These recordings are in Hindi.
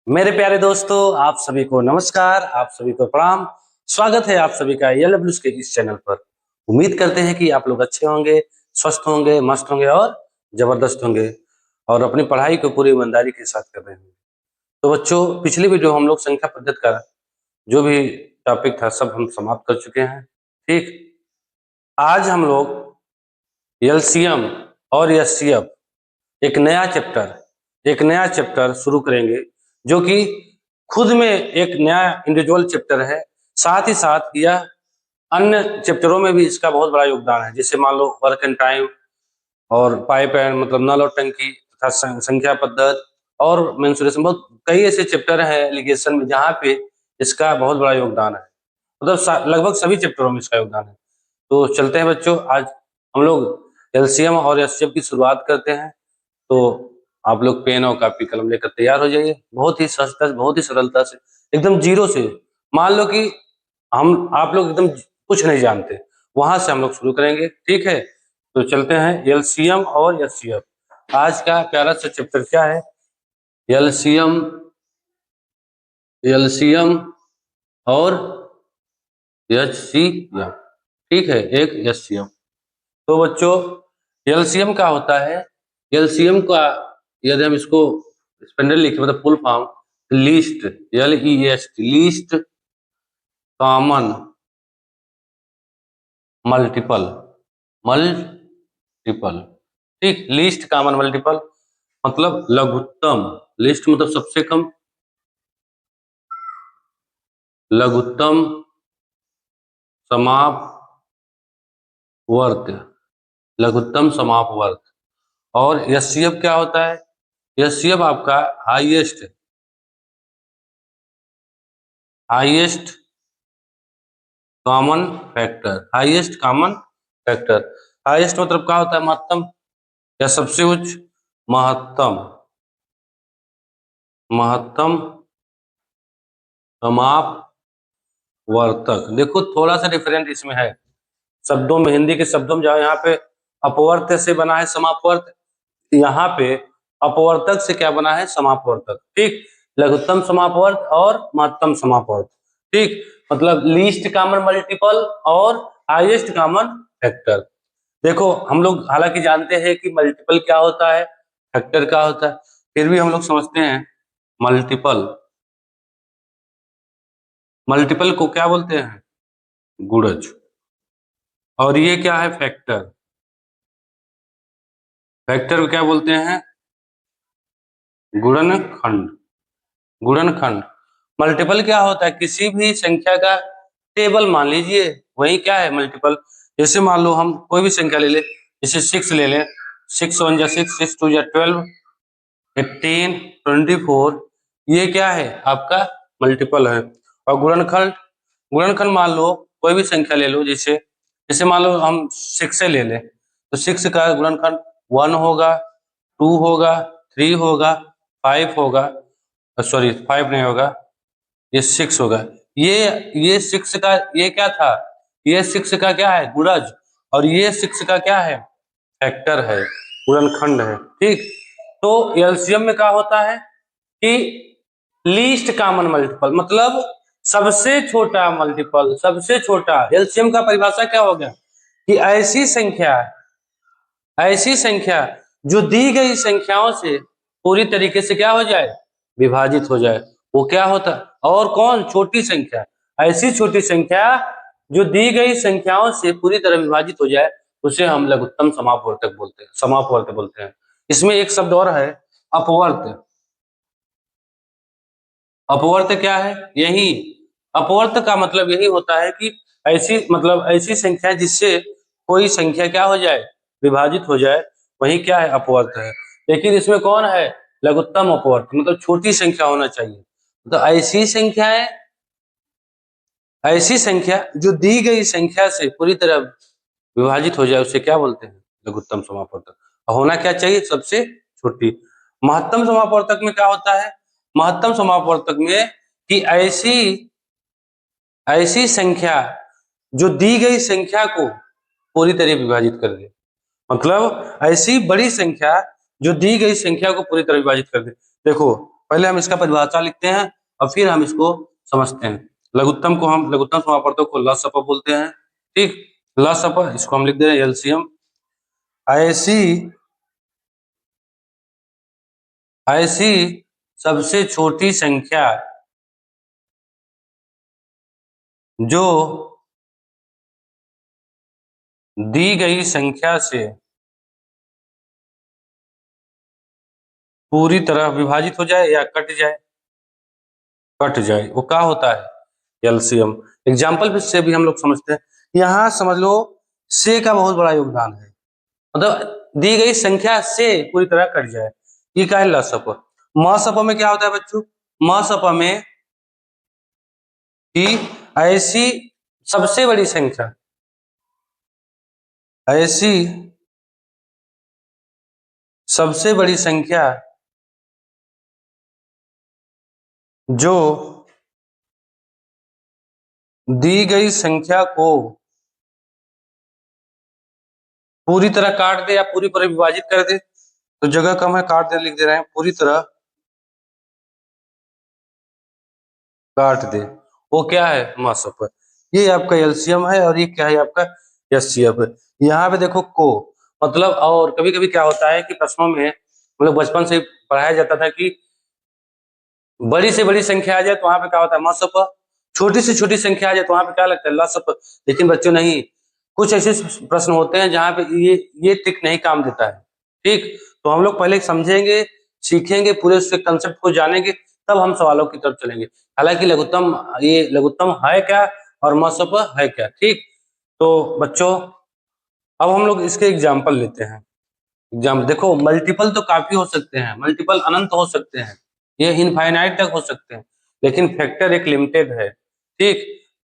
मेरे प्यारे दोस्तों, आप सभी को नमस्कार, आप सभी को प्रणाम। स्वागत है आप सभी का एलडब्ल्यूएस के इस चैनल पर। उम्मीद करते हैं कि आप लोग अच्छे होंगे, स्वस्थ होंगे, मस्त होंगे और जबरदस्त होंगे और अपनी पढ़ाई को पूरी ईमानदारी के साथ कर रहे होंगे। तो बच्चों, पिछली वीडियो हम लोग संख्या पद्धति का जो भी टॉपिक था सब हम समाप्त कर चुके हैं। ठीक, आज हम लोग एलसीएम और एचसीएफ एक नया चैप्टर शुरू करेंगे, जो कि खुद में एक नया इंडिविजुअल चैप्टर है। साथ ही साथ यह अन्य चैप्टरों में भी इसका बहुत बड़ा योगदान है, जैसे मान लो वर्क एंड टाइम और पाइप एंड मतलब नल और टंकी तथा संख्या पद्धति और मेंसुरेशन। बहुत कई ऐसे चैप्टर हैं एलिगेशन में जहाँ पे इसका बहुत बड़ा योगदान है। मतलब लगभग सभी चैप्टरों में इसका योगदान है। तो चलते हैं बच्चों, आज हम लोग एलसीएम और एचसीएफ की शुरुआत करते हैं। तो आप लोग पेन और कॉपी कलम लेकर तैयार हो जाइए। बहुत ही सहजता से, बहुत ही सरलता से, एकदम जीरो से। मान लो कि हम आप लोग एकदम कुछ नहीं जानते, वहां से हम लोग शुरू करेंगे। ठीक है, तो चलते हैं एलसीएम और एचसीएफ। आज का प्यारा सा चैप्टर क्या है? एलसीएम एलसीएम और एचसीएफ। ठीक है, एक एचसीएफ। तो बच्चों, एलसीएम क्या होता है? एलसीएम का यदि हम इसको स्पेंडल लिखे, मतलब full form least, least common multiple multiple. ठीक, लीस्ट कॉमन मल्टीपल मतलब लघुत्तम। लिस्ट मतलब सबसे कम, लघुत्तम समापवर्त, लघुत्तम समापवर्त। और एचसीएफ क्या होता है? एचसीएफ आपका highest highest common factor. Highest common factor, highest मतलब क्या होता है? महत्तम या सबसे उच्च। महत्तम महत्तम समापवर्तक। देखो थोड़ा सा डिफरेंट इसमें है शब्दों में। हिंदी के शब्दों में जाओ, यहाँ पे अपवर्त से बना है समापवर्त, यहाँ पे अपवर्तक से क्या बना है? समापवर्तक। ठीक, लघुत्तम समापवर्त और महत्तम समापवर्त। ठीक, मतलब लीस्ट कॉमन मल्टीपल और हाईएस्ट कॉमन फैक्टर। देखो हम लोग हालांकि जानते हैं कि मल्टीपल क्या होता है, फैक्टर क्या होता है, फिर भी हम लोग समझते हैं मल्टीपल। मल्टीपल को क्या बोलते हैं? गुणज। और ये क्या है? फैक्टर। फैक्टर को क्या बोलते हैं? गुणनखंड। गुणनखंड। मल्टीपल क्या होता है? किसी भी संख्या का टेबल मान लीजिए, वही क्या है? मल्टीपल। जैसे मान लो हम कोई भी संख्या ले ले, जैसे 6 ले लें। 6 1 जा 6, 6 2 जा 12, 18, 24। ये क्या है? आपका मल्टीपल है। और गुणनखंड, गुणनखंड मान लो कोई भी संख्या ले लो, जैसे जैसे मान लो हम 6 से ले लें, तो 6 का गुणनखंड 1 होगा, 2 होगा, 3 होगा, 5 होगा, सॉरी 5 नहीं होगा, ये 6 होगा। ये 6 का ये क्या था? ये 6 का क्या है? गुणज। और ये 6 का क्या है? फैक्टर है, गुणनखंड है। ठीक, तो एलसीएम में क्या होता है कि लीस्ट कॉमन मल्टीपल मतलब सबसे छोटा मल्टीपल, सबसे छोटा। एलसीएम का परिभाषा क्या हो गया कि ऐसी संख्या जो दी गई संख्याओं से पूरी तरीके से क्या हो जाए? विभाजित हो जाए, वो क्या होता है? और कौन? छोटी संख्या। ऐसी छोटी संख्या जो दी गई संख्याओं से पूरी तरह विभाजित हो जाए, उसे हम लघुत्तम समापवर्तक बोलते हैं, समापवर्त बोलते हैं। इसमें एक शब्द और है, अपवर्त। अपवर्त क्या है? यही अपवर्त का मतलब यही होता है कि ऐसी संख्या जिससे कोई संख्या क्या हो जाए? विभाजित हो जाए, वही क्या है? अपवर्त है। लेकिन इसमें कौन है? लघुत्तम अपवर्त, मतलब छोटी संख्या होना चाहिए। तो ऐसी संख्या जो दी गई संख्या से पूरी तरह विभाजित हो जाए, उसे क्या बोलते हैं? लघुत्तम समापवर्तक। होना क्या चाहिए? सबसे छोटी। महत्तम समापवर्तक में क्या होता है? महत्तम समापवर्तक में कि ऐसी ऐसी संख्या जो दी गई संख्या को पूरी तरह विभाजित कर दे, मतलब ऐसी बड़ी संख्या जो दी गई संख्या को पूरी तरह विभाजित कर दे। देखो पहले हम इसका परिभाषा लिखते हैं और फिर हम इसको समझते हैं। लघुत्तम समापवर्तक को लसप बोलते हैं। ठीक, लसप इसको हम लिख दे रहे हैं एलसीएम। ऐसी सबसे छोटी संख्या जो दी गई संख्या से पूरी तरह विभाजित हो जाए या कट जाए वो क्या होता है? एलसीएम। एग्जाम्पल से भी हम लोग समझते हैं। यहाँ समझ लो से का बहुत बड़ा योगदान है, मतलब दी गई संख्या से पूरी तरह कट जाए, ये क्या है? लसप। मसप में क्या होता है बच्चों? मसप में कि ऐसी सबसे बड़ी संख्या, ऐसी सबसे बड़ी संख्या जो दी गई संख्या को पूरी तरह काट दे या पूरी तरह विभाजित कर दे, तो जगह कम है, काट दे लिख दे रहे हैं, पूरी तरह काट दे, वो क्या है? मसप। ये आपका एलसीएम है और ये क्या है? आपका एचसीएफ है। यहाँ पे देखो को, मतलब और कभी कभी क्या होता है कि प्रश्नों में हम लोग बचपन से पढ़ाया जाता था कि बड़ी से बड़ी संख्या आ जाए तो वहां पे क्या होता है? मसप। छोटी से छोटी संख्या आ जाए तो वहां पे क्या लगता है? लसप। लेकिन बच्चों नहीं, कुछ ऐसे प्रश्न होते हैं जहां पे ये ट्रिक नहीं काम देता है। ठीक, तो हम लोग पहले समझेंगे, सीखेंगे, पूरे उसके कंसेप्ट को जानेंगे, तब हम सवालों की तरफ चलेंगे। हालांकि लघुत्तम है क्या और मसप है क्या। ठीक, तो बच्चों अब हम लोग इसके एग्जाम्पल लेते हैं। एग्जाम्पल देखो, मल्टीपल तो काफी हो सकते हैं, मल्टीपल अनंत हो सकते हैं, ये इनफाइनाइट तक हो सकते हैं, लेकिन फैक्टर एक लिमिटेड है। ठीक,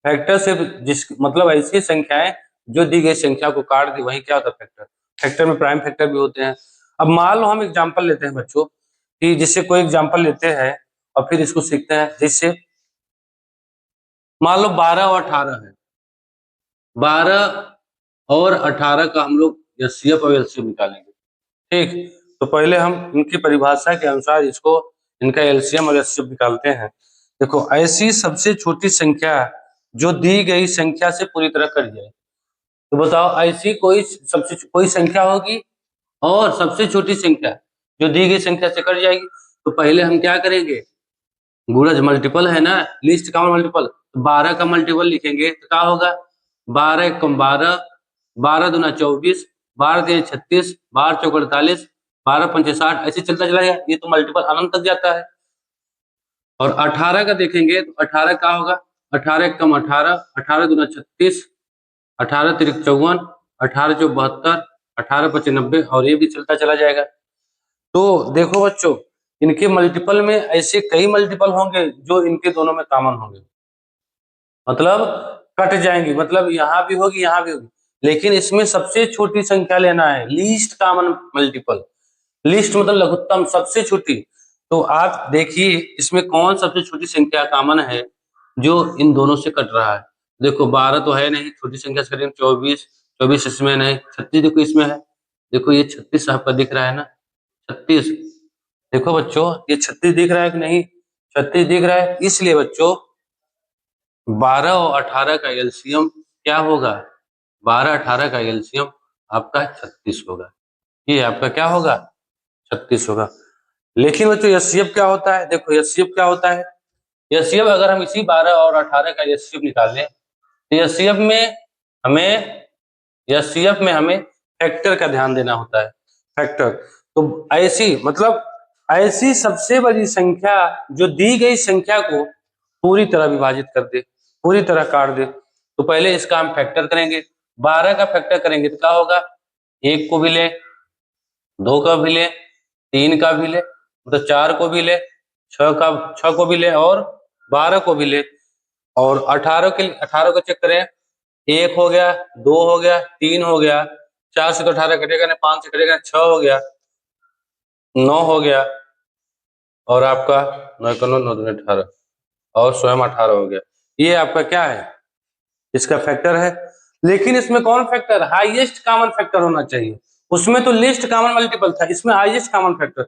फैक्टर सिर्फ जिस मतलब ऐसी संख्याएं जो दी गई संख्या को काट दी, वही क्या होता है? फैक्टर। फैक्टर में प्राइम फैक्टर भी होते हैं। अब मान लो हम एग्जाम्पल लेते हैं बच्चों, कि जिससे कोई एग्जाम्पल लेते हैं और फिर इसको सीखते हैं। जिससे मान लो 12 और 18 है, 12 और 18 का हम लोग एचसीएफ और एलसीएम निकालेंगे। ठीक, तो पहले हम इनकी परिभाषा के अनुसार इसको, इनका एलसीएम और एचसीएफ निकालते हैं। देखो, ऐसी सबसे छोटी संख्या जो दी गई संख्या से पूरी तरह कट जाए, तो बताओ ऐसी कोई संख्या होगी और सबसे छोटी संख्या जो दी गई संख्या से कट जाएगी, तो पहले हम क्या करेंगे? गुणज मल्टीपल है ना, लिस्ट का मल्टीपल, 12 का मल्टीपल लिखेंगे तो क्या होगा? 12 कम 12, 12 दूना 24, 12 तीन 36, 12 चौक 48, 12 पंचे 60, ऐसे चलता चला गया। ये तो मल्टीपल अनंत तक जाता है। और 18 का देखेंगे तो 18 क्या होगा? 18 कम 18, 18 दूना 36, 18 तिरिक 54, 18 चौक 72, 18 पचे 90, और ये भी चलता चला जाएगा। तो देखो बच्चों, इनके मल्टीपल में ऐसे कई मल्टीपल होंगे जो इनके दोनों में कॉमन होंगे, मतलब कट जाएंगी, मतलब यहाँ भी होगी यहाँ भी होगी, लेकिन इसमें सबसे छोटी संख्या लेना है, लीस्ट कॉमन मल्टीपल। लिस्ट मतलब लघुत्तम, सबसे छोटी। तो आप देखिए इसमें कौन सबसे छोटी संख्या कॉमन है जो इन दोनों से कट रहा है। देखो 12 तो है नहीं, छोटी संख्या से करेंगे 24, 24 इसमें नहीं, 36 देखो इसमें है, देखो ये 36 आपका दिख रहा है ना, 36। देखो बच्चों, ये 36 दिख रहा है कि नहीं? 36 दिख रहा है, इसलिए बच्चों 12 और 18 का एलसीएम क्या होगा? 12 18 का एलसीएम आपका 36 होगा। ये आपका क्या होगा? 36 होगा। लेकिन बच्चों एचसीएफ क्या होता है? देखो एचसीएफ क्या होता है? एचसीएफ अगर हम इसी 12 और 18 का एचसीएफ निकाल लें तो एचसीएफ में हमें फैक्टर का ध्यान देना होता है। फैक्टर, तो ऐसी मतलब ऐसी सबसे बड़ी संख्या जो दी गई संख्या को पूरी तरह विभाजित कर दे, पूरी तरह काट दे, तो पहले इसका हम फैक्टर करेंगे। 12 का फैक्टर करेंगे तो क्या होगा? 1 को भी ले, 2 का भी ले, 3 का भी ले, मतलब 4 को भी ले, 6 को भी ले और 12 को भी ले, और 18 को चेक करें, 1 हो गया, 2 हो गया, 3 हो गया, 4 से तो 18 कटेगा ना, 5 से कटेगा, 6 हो गया, 9 हो गया, और आपका 9 का 9, 9 दूनी 18, और स्वयं 18 हो गया। ये आपका क्या है? इसका फैक्टर है। लेकिन इसमें कौन फैक्टर? हाईएस्ट कॉमन फैक्टर होना चाहिए। उसमें तो लिस्ट कॉमन मल्टीपल था, इसमें हाईएस्ट कॉमन फैक्टर।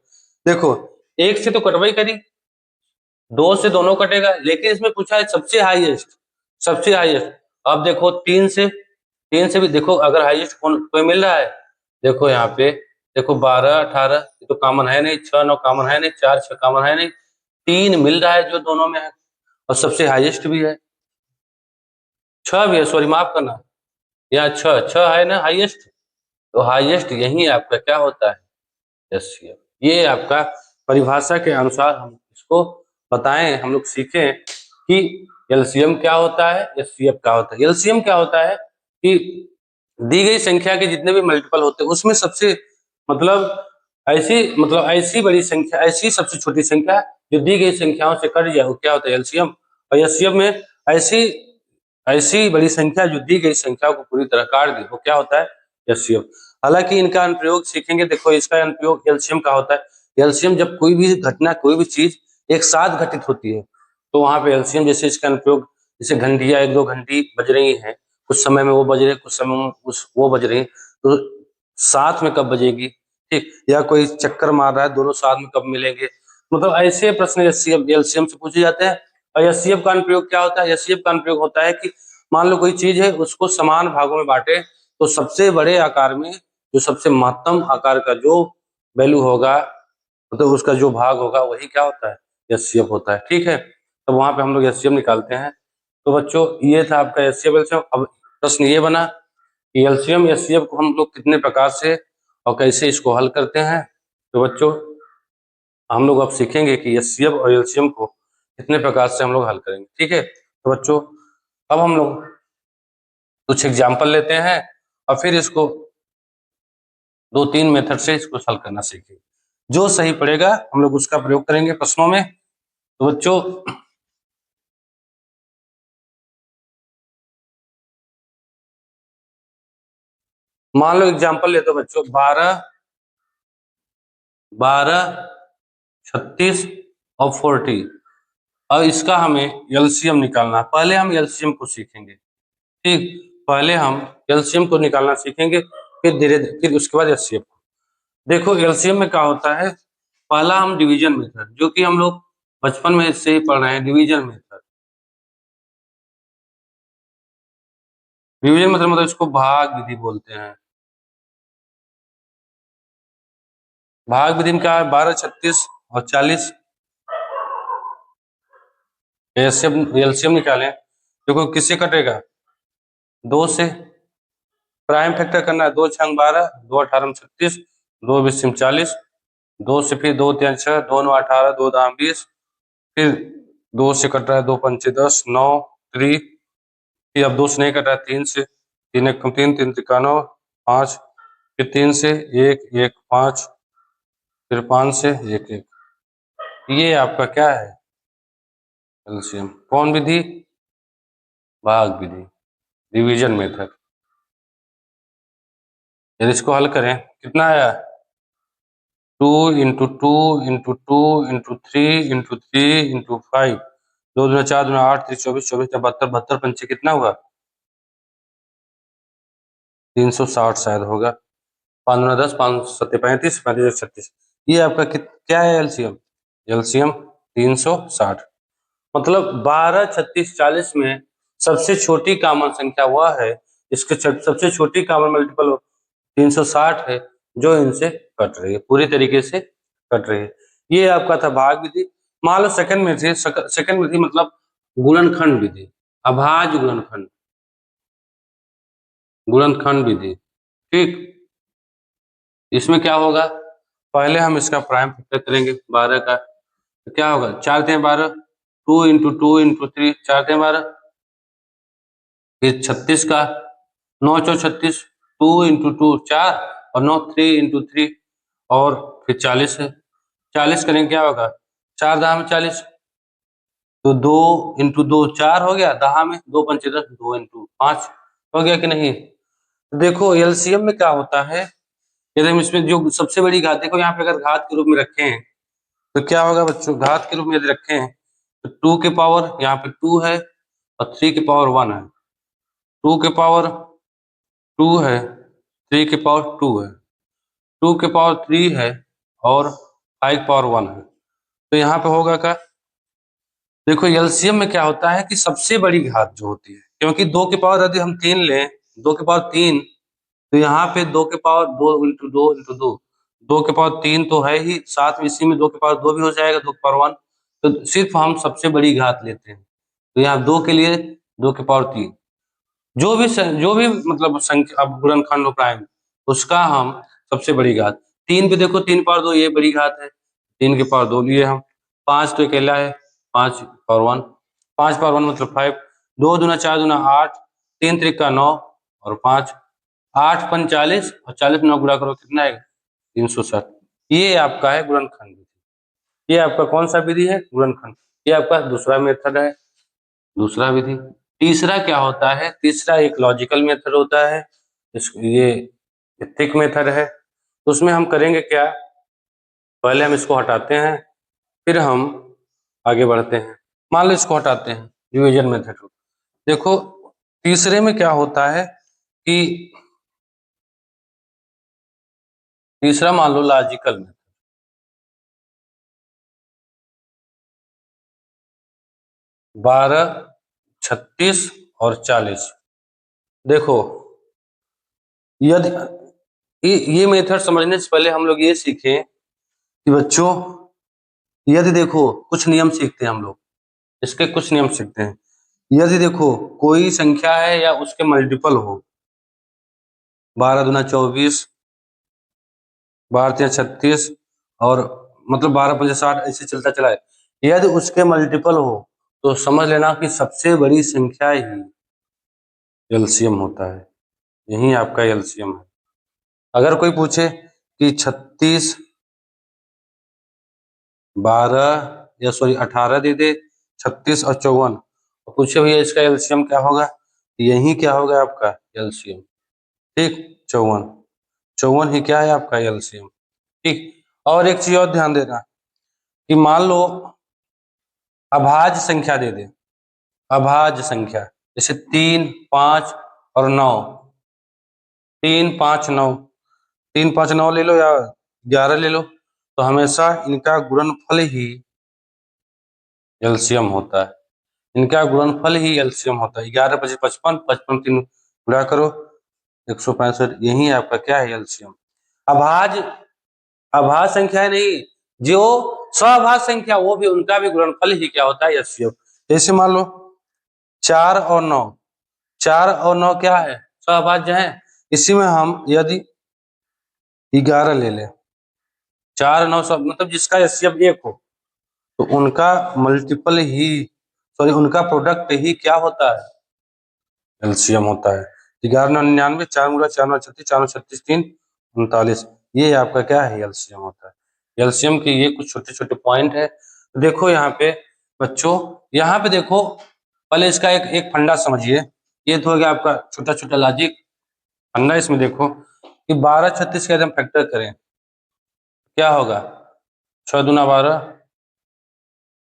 देखो 1 से तो कटवाई करी, 2 से दोनों कटेगा, लेकिन इसमें पूछा है सबसे हाईएस्ट, सबसे हाईएस्ट। अब देखो 3 से भी देखो, अगर हाईएस्ट कोई मिल रहा है, देखो यहाँ पे, देखो 12 18 ये तो कॉमन है नहीं, 6 9 कॉमन है नहीं, 4 6 कॉमन है नहीं, 3 मिल रहा है जो दोनों में है और सबसे हाईएस्ट भी है। 6 भी है, सॉरी माफ करना, यहाँ 6 है ना हाईएस्ट, तो हाईएस्ट यही आपका क्या होता है, एचसीएफ। ये आपका परिभाषा के अनुसार हम इसको बताएं, हम लोग सीखें कि एलसीएम क्या होता है, एचसीएफ क्या होता है। एलसीएम क्या होता है कि दी गई संख्या के जितने भी मल्टीपल होते हैं उसमें सबसे ऐसी बड़ी संख्या, ऐसी सबसे छोटी संख्या जो दी गई संख्याओं से कट जाए, वो क्या होता है, एलसीएम। और एचसीएफ में ऐसी ऐसी बड़ी संख्या जो दी गई संख्या को पूरी तरह काट दे, वो क्या होता है, एचसीएफ। हालांकि इनका अनुप्रयोग सीखेंगे, देखो इसका अनुप्रयोग एलसीएम का होता है। एलसीएम जब कोई भी घटना, कोई भी चीज एक साथ घटित होती है, तो वहां पे एलसीएम, जैसे इसका अनुप्रयोग, जैसे घंटियां 1 2 घंटी बज रही हैं, कुछ समय में वो बज रही, कुछ समय में वो बज रही, तो साथ में कब बजेगी, ठीक, या कोई चक्कर मार रहा है, दोनों साथ में कब मिलेंगे, मतलब ऐसे प्रश्न एलसीएम से पूछे जाते हैं। और एचसीएफ का अनुप्रयोग क्या होता है, एचसीएफ का अनुप्रयोग होता है कि मान लो कोई चीज है, उसको समान भागों में बांटे, तो सबसे बड़े आकार में, जो सबसे महत्तम आकार का जो वैल्यू होगा, मतलब उसका जो भाग होगा, वही क्या होता है, एचसीएफ होता है, ठीक है। तो वहां पे हम लोग एचसीएफ निकालते हैं। तो बच्चों ये था आपका एचसीएफ एलसीएम। अब प्रश्न ये बना कि एलसीएम एचसीएफ को हम लोग कितने प्रकार से और कैसे इसको हल करते हैं। तो बच्चों हम लोग अब सीखेंगे कि एचसीएफ और एलसीएम को कितने प्रकार से हम लोग हल करेंगे, ठीक है। तो बच्चों अब हम लोग कुछ एग्जाम्पल लेते हैं और फिर इसको 2 3 मेथड से इसको हल करना सीखेंगे। जो सही पड़ेगा हम लोग उसका प्रयोग करेंगे प्रश्नों में। तो बच्चों मान लो एग्जाम्पल लेते हो बच्चों, 12 36 और 40। अब इसका हमें एलसीएम निकालना है। पहले हम एलसीएम को सीखेंगे, ठीक, पहले हम एलसीएम को निकालना सीखेंगे, फिर उसके बाद एचसीएफ को। देखो एलसीएम में क्या होता है, पहला हम डिवीजन मेथड, जो कि हम लोग बचपन में से ही पढ़ रहे हैं, डिवीजन मेथड। डिवीजन मतलब इसको भाग विधि बोलते हैं। भाग विधि में क्या है, 12 36 और 40। एलसीएम एलसीएम निकालें, देखो किससे कटेगा, 2 से। प्राइम फैक्टर करना है, 2 6 12, 2 18 36, 2 20 40, 2 से फिर 2 3 6, 2 9 18, 2 दाम 20, फिर 2 से कट रहा है, 2 पंचे 10 9 3, फिर अब 2 से नहीं कट रहा है, 3 से, 3 1 3 3 तिकानो 5, फिर 3 से 1 1 5, फिर 5 से 1 1। ये आपका क्या है, एलसीएम। कौन विधि, भाग विधि, डिवीजन मेथड। यदि इसको हल करें कितना आया, 2 into 2 into 2 into 3 into 3 into 5, 2 2 4 2 8 3 24 24 72 72 पंचे कितना हुआ, 360 शायद होगा। 5 9 10 5 7 35 35 36। ये आपका क्या है एलसीएम, एलसीएम 360। मतलब 12 36 40 में सबसे छोटी कॉमन संख्या वह है, इसके सबसे छोटी कॉमन मल्टीपल 360 है, जो इनसे कट रही है, पूरी तरीके से कट रही है। ये आपका था भाग विधि। मान लो सेकंड विधि मतलब गुणनखंड विधि, अभाज्य गुणनखंड, गुणनखंड विधि, ठीक। इसमें क्या होगा, पहले हम इसका प्राइम फैक्टर करेंगे 12 का, तो क्या होगा, 4 3 12, 2 इंटू 2 इंटू 3, 4 3 12, फिर 36 का, 9 4 36, 2 इंटू 2 4, और 9 3 इंटू 3, और फिर 40 है। 40 करेंगे क्या होगा, 4 दहा में 40, तो 2 इंटू 2 4 हो गया, दहा में 2 पंचे 10, 2 इंटू 5 हो गया कि नहीं। देखो एलसीएम में क्या होता है, यदि हम इसमें जो सबसे बड़ी घात, देखो यहाँ पे अगर घात के रूप में रखे हैं तो क्या होगा बच्चों, घात के रूप में यदि रखे हैं तो 2 के पावर यहाँ पे 2 है और 3 के पावर 1 है, 2 के पावर 2 है, 3 के पावर 2 है, 2 के पावर 3 है, और 5 के पावर 1 है। तो यहाँ पे होगा क्या, देखो एलसीएम में क्या होता है कि सबसे बड़ी घात जो होती है, क्योंकि 2 की पावर यदि हम 3 लें, 2 की पावर 3, तो यहाँ पे 2 की पावर 2 इंटू 2 इंटू 2, 2 की पावर 3 तो है ही, साथ में इसी में 2 की पावर 2 भी हो जाएगा, 2 की पावर 1, तो सिर्फ हम सबसे बड़ी घात लेते हैं। तो यहाँ 2 के लिए 2 की पावर 3, जो भी मतलब संख्या अब गुणनखंड हो प्राइम, उसका हम सबसे बड़ी घात। 3 पे देखो 3 पावर 2 ये बड़ी घात है, 3 की पावर 2 लिए हम। 5 तो अकेला है, 5 पावर 1, 5 पावर 1 मतलब 5, 2 दूना 4 दूना 8, 3 त्रिका 9 और 5, 8 पंच 40 और 40 9 गुणा करो कितना आएगा 360। ये आपका है गुणनखंड। ये आपका कौन सा विधि है? गुणनखंड। ये आपका दूसरा मेथड है, दूसरा विधि। तीसरा क्या होता है? तीसरा एक लॉजिकल मेथड होता है, ये थिक मेथड है। तो उसमें हम करेंगे क्या, पहले हम इसको हटाते हैं, फिर हम आगे बढ़ते हैं। मान लो इसको हटाते हैं, डिवीजन मेथड को। देखो तीसरे में क्या होता है कि तीसरा मान लो लॉजिकल मेथड, 12, 36 और 40। देखो यदि ये मेथड समझने से पहले हम लोग ये सीखें कि बच्चों, यदि देखो कुछ नियम सीखते हैं हम लोग, इसके कुछ नियम सीखते हैं। यदि देखो कोई संख्या है या उसके मल्टीपल हो, 12 दूना 24, 12 तिया 36 और मतलब 12 पंजे 60, ऐसे चलता चला है। यदि उसके मल्टीपल हो तो समझ लेना कि सबसे बड़ी संख्या ही एलसीएम होता है। यही आपका एलसीएम है। अगर कोई पूछे कि 36, 12 या सॉरी 18 दे दे, 36 और 54, और पूछे भैया इसका एलसीएम क्या होगा, यही क्या होगा आपका एलसीएम। ठीक, 54, 54 ही क्या है आपका एलसीएम। ठीक, और एक चीज और ध्यान देना कि मान लो अभाज्य संख्या दे दे, अभाज्य संख्या जैसे 3, 5 और 9, 3, 5, 9, 3, 5, 9 ले लो या 11 ले लो, तो हमेशा इनका गुणनफल ही एलसीएम होता है। इनका गुणनफल ही एलसीएम होता है। 11 25 55, 55 3 गुणा करो 165, यही आपका क्या है एलसीएम। अभाज्य, अभाज्य संख्या नहीं, जो सभाज्य संख्या वो भी उनका भी गुणनफल ही क्या होता है एलसीएम। जैसे मान लो 4 और 9, 4 और 9 क्या है? सभाज्य है। इसी में हम यदि 11 ले लें, 4 9 सब मतलब जिसका एलसीएम 1 हो, तो उनका मल्टीपल ही सॉरी उनका प्रोडक्ट ही क्या होता है? एलसीएम होता है। 11 9 99, 4 गुणा 4 9 36, 4 9 36 3 39, ये आपका क्या है? एलसीएम होता है। एलसीएम के ये कुछ छोटे छोटे पॉइंट है। देखो यहाँ पे बच्चों, यहाँ पे देखो पहले इसका एक एक फंडा समझिए। ये तो हो गया आपका छोटा छोटा लॉजिक फंडा। इसमें देखो कि 12 36 का यदि हम फैक्टर करें क्या होगा? 6 दूना 12,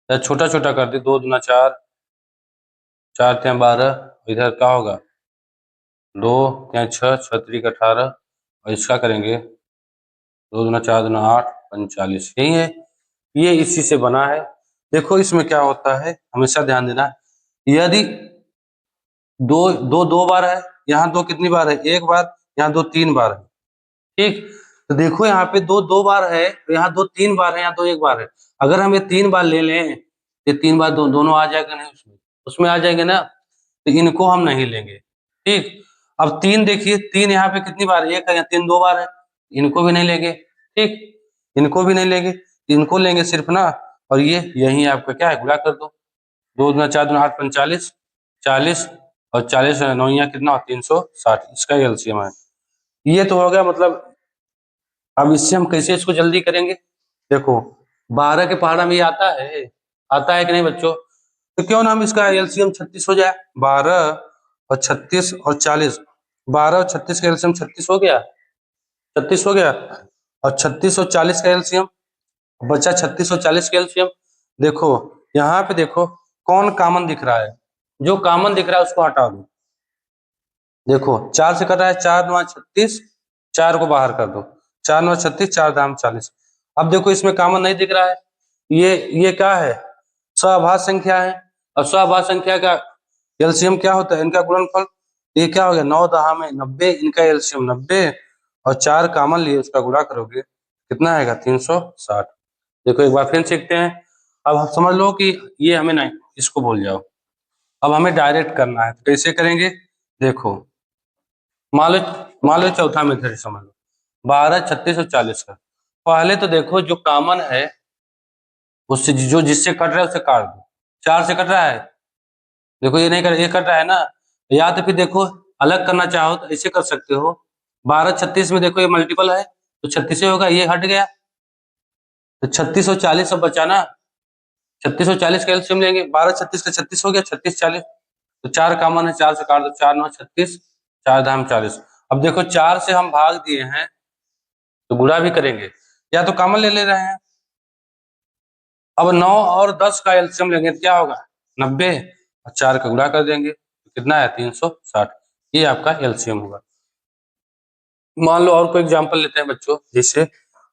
या छोटा छोटा कर दे, 2 दूना 4, 4 तिया 12, इधर क्या होगा 2 तिया 6, 6 त्रिक 18, और इसका करेंगे 2 दूना 4 दूना 8 45, यही है। ये इसी से बना है। देखो इसमें क्या होता है, हमेशा ध्यान देना, यदि दो दो दो बार है, यहाँ दो कितनी बार है? एक बार, यहाँ दो 3 बार है। ठीक, तो देखो यहाँ पे दो 2 बार है, यहाँ दो 3 बार है, यहाँ दो 1 बार है। अगर हम ये 3 बार ले लें, ये 3 बार दोनों आ जाएगा नहीं, उसमें उसमें आ जाएंगे ना, तो इनको हम नहीं लेंगे। ठीक, अब 3 देखिए, 3 यहाँ पे कितनी बार है? 1 है, यहाँ 3 2 बार है, इनको भी नहीं लेंगे। ठीक, इनको भी नहीं लेंगे, इनको लेंगे सिर्फ ना। और ये यही आपका क्या है? गुणा कर दो, 2 दूना 4 दूना 8 45, 40 और 40 9 यहाँ कितना? 360, इसका एलसीएम है। ये तो हो गया मतलब। अब इससे हम कैसे इसको जल्दी करेंगे? देखो 12 के पहाड़ा में ये आता है कि नहीं बच्चों? तो क्यों ना हम इसका एलसीएम 36 हो जाए। 12 और 36 और 40, 12 और 36 का एलसीएम 36 हो गया, 36 हो गया। और 36 और 40 का एलसीएम बचा, 36 और 40 का एलसीएम। देखो यहाँ पे देखो कौन कॉमन दिख रहा है, जो कॉमन दिख रहा है उसको हटा दो। देखो 4 से कटा है, 4 9 36, 4 को बाहर कर दो, 4 9 36, 4 दाम 40। अब देखो इसमें कॉमन नहीं दिख रहा है, ये क्या है? सअभाज्य संख्या है, और सअभाज्य संख्या का एलसीएम क्या होता है, इनका गुणनफल। ये क्या हो गया, 9 दहा में 90, इनका एलसीएम 90 और 4 कॉमन लिए उसका गुणा करोगे कितना आएगा, 360। देखो एक बार फिर सीखते हैं। अब आप समझ लो कि ये हमें नहीं, इसको भूल जाओ। अब हमें डायरेक्ट करना है, तो कैसे करेंगे, देखो मान लो चौथा मेथड समझ लो, 12, 36 और 40 का। पहले तो देखो जो कॉमन है उससे, जो जिससे कट रहा है उससे काट दो। 4 से कट रहा है, देखो ये नहीं कर, ये कट रहा है ना, या तो फिर देखो अलग करना चाहो तो ऐसे कर सकते हो। 12, 36 में देखो ये मल्टीपल है तो 36 ही होगा, ये हट गया तो 36 और 40 सब बचा ना। 36 और 40 का एलसीएम लेंगे, 12, 36 का 36 हो गया, 36, 40 तो 4 कॉमन है, 4 से काट दो, 4, 9, 36, 4 धाम 40। अब देखो 4 से हम भाग दिए हैं तो गुणा भी करेंगे, या तो कॉमन ले रहे हैं। अब 9 और 10 का एलसीएम लेंगे तो क्या होगा, 90 और 4 का गुणा कर देंगे तो कितना है, 360। ये आपका एलसीएम होगा। मान लो और कोई एग्जांपल लेते हैं बच्चों, जैसे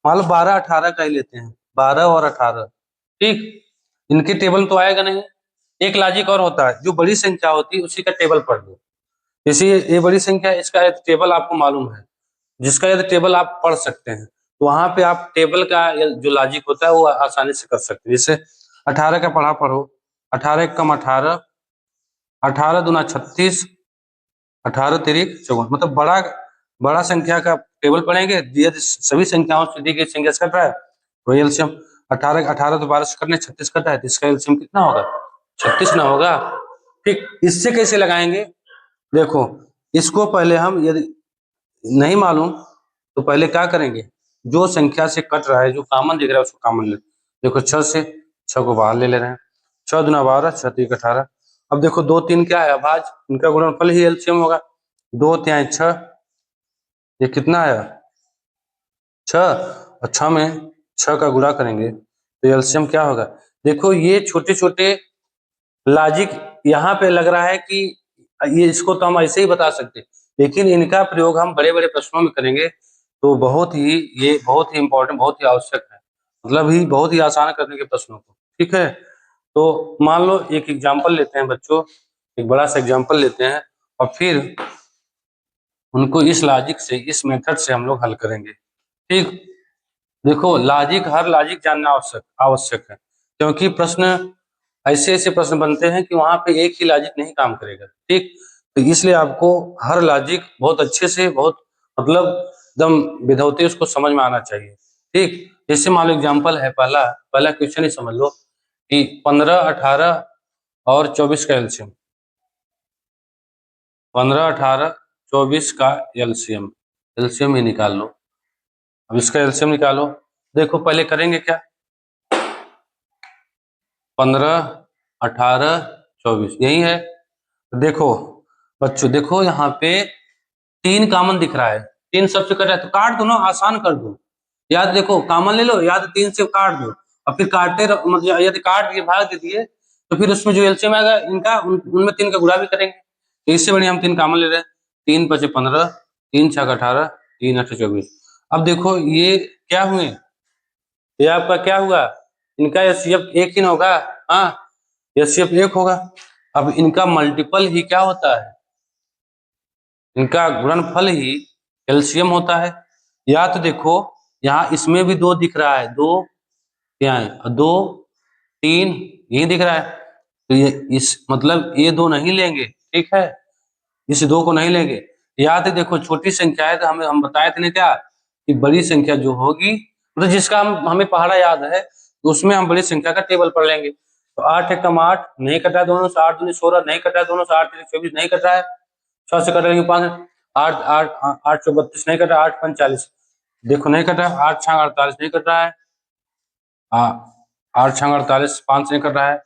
मान लो 12, 18 का ही लेते हैं, 12 और 18, ठीक। इनके टेबल तो आएगा नहीं। एक लॉजिक और होता है, जो बड़ी संख्या होती है उसी का टेबल पढ़ लो। जैसे ये बड़ी संख्या है, इसका एक टेबल आपको मालूम है, जिसका यदि टेबल आप पढ़ सकते हैं तो वहां पे आप टेबल का जो लॉजिक होता है वो आसानी से कर सकते हैं। जैसे 18 का पढ़ो, 18 कम 18, 18 दूना 36, 18 तिरिक 54, मतलब बड़ा बड़ा संख्या का टेबल पढ़ेंगे, यदि सभी संख्याओं से दी गई संख्या से कट रहा है वही एलसीएम। 18 18 तो 12 से कटने 36 कटा है तो इसका एलसीएम कितना होगा, 36 ना होगा। ठीक, इससे कैसे लगाएंगे, देखो इसको पहले हम यदि नहीं मालूम तो पहले क्या करेंगे, जो संख्या से कट रहा है, जो कॉमन दिख रहा है उसको कॉमन ले। देखो 6 से 6 को बाहर ले रहे हैं, 6 दूना 12, 6 3 18। अब देखो 2 3 क्या है, अभाज्य, इनका गुणनफल ही एलसीएम होगा। 2 तिहाई 6, ये कितना आया 6, और 6 में 6 का गुणा करेंगे तो एलसीएम क्या होगा। देखो ये छोटे छोटे लॉजिक यहाँ पे लग रहा है कि ये, इसको तो हम ऐसे ही बता सकते, लेकिन इनका प्रयोग हम बड़े बड़े प्रश्नों में करेंगे तो बहुत ही, ये बहुत ही इंपॉर्टेंट, बहुत ही आवश्यक है, मतलब ही बहुत ही आसान करने के प्रश्नों को, ठीक है। तो मान लो एक एग्जाम्पल लेते हैं बच्चों, एक बड़ा सा एग्जाम्पल लेते हैं और फिर उनको इस लॉजिक से, इस मेथड से हम लोग हल करेंगे, ठीक। देखो लॉजिक, हर लॉजिक जानना आवश्यक आवश्यक है, क्योंकि प्रश्न ऐसे ऐसे प्रश्न बनते हैं कि वहां पे एक ही लॉजिक नहीं काम करेगा, ठीक। तो इसलिए आपको हर लॉजिक बहुत अच्छे से, बहुत मतलब एकदम विधौती उसको समझ में आना चाहिए, ठीक। जैसे मान लो एग्जाम्पल है, पहला पहला क्वेश्चन ही समझ लो कि 15, 18 और 24 का एलसीएम, 15, 18, 24 का एलसीएम, एलसीएम ही निकाल लो। अब इसका एलसीएम निकालो, देखो पहले करेंगे क्या, 15, 18, 24 यही है। देखो बच्चों, देखो यहाँ पे 3 कॉमन दिख रहा है, 3 सबसे कट रहा है तो काट दो ना, आसान कर दो। याद देखो कॉमन ले लो, याद 3 से काट दो, और फिर काटते मतलब यदि काट दिए, भाग दे दिए तो फिर उसमें जो एलसीएम आएगा इनका, उनमें 3 का गुणा भी करेंगे। तो इससे बढ़िया हम 3 कॉमन ले रहे हैं, 3 5 15, 3 6 18, 3 8 24। अब देखो ये क्या हुए, ये आपका क्या हुआ, इनका एचसीएफ एक ही ना होगा, हाँ एचसीएफ एक होगा। अब इनका मल्टीपल ही क्या होता है, इनका गुणनफल ही एलसीएम होता है। या तो देखो यहाँ इसमें भी 2 दिख रहा है, 2 क्या है, 2 3 ये दिख रहा है, तो ये इस मतलब ये 2 नहीं लेंगे, ठीक है, इस 2 को नहीं लेंगे। याद है देखो छोटी संख्या है तो हम बताए थे ना क्या, कि बड़ी संख्या जो होगी, मतलब जिसका हमें पहाड़ा याद है तो उसमें हम बड़ी संख्या का टेबल पढ़ लेंगे। तो 8 एकम 8 नहीं कटा है दोनों से, 8 दूनी 16 नहीं कटा है दोनों से, 8 तीन 24 नहीं कटा है, 6 से कट लेंगे 5, 8 8 8 चौ 32 नहीं कटा, 8 5 40 देखो नहीं कटा, 8 6 48 नहीं कट रहा है, 8 6 48 5 नहीं कट रहा है,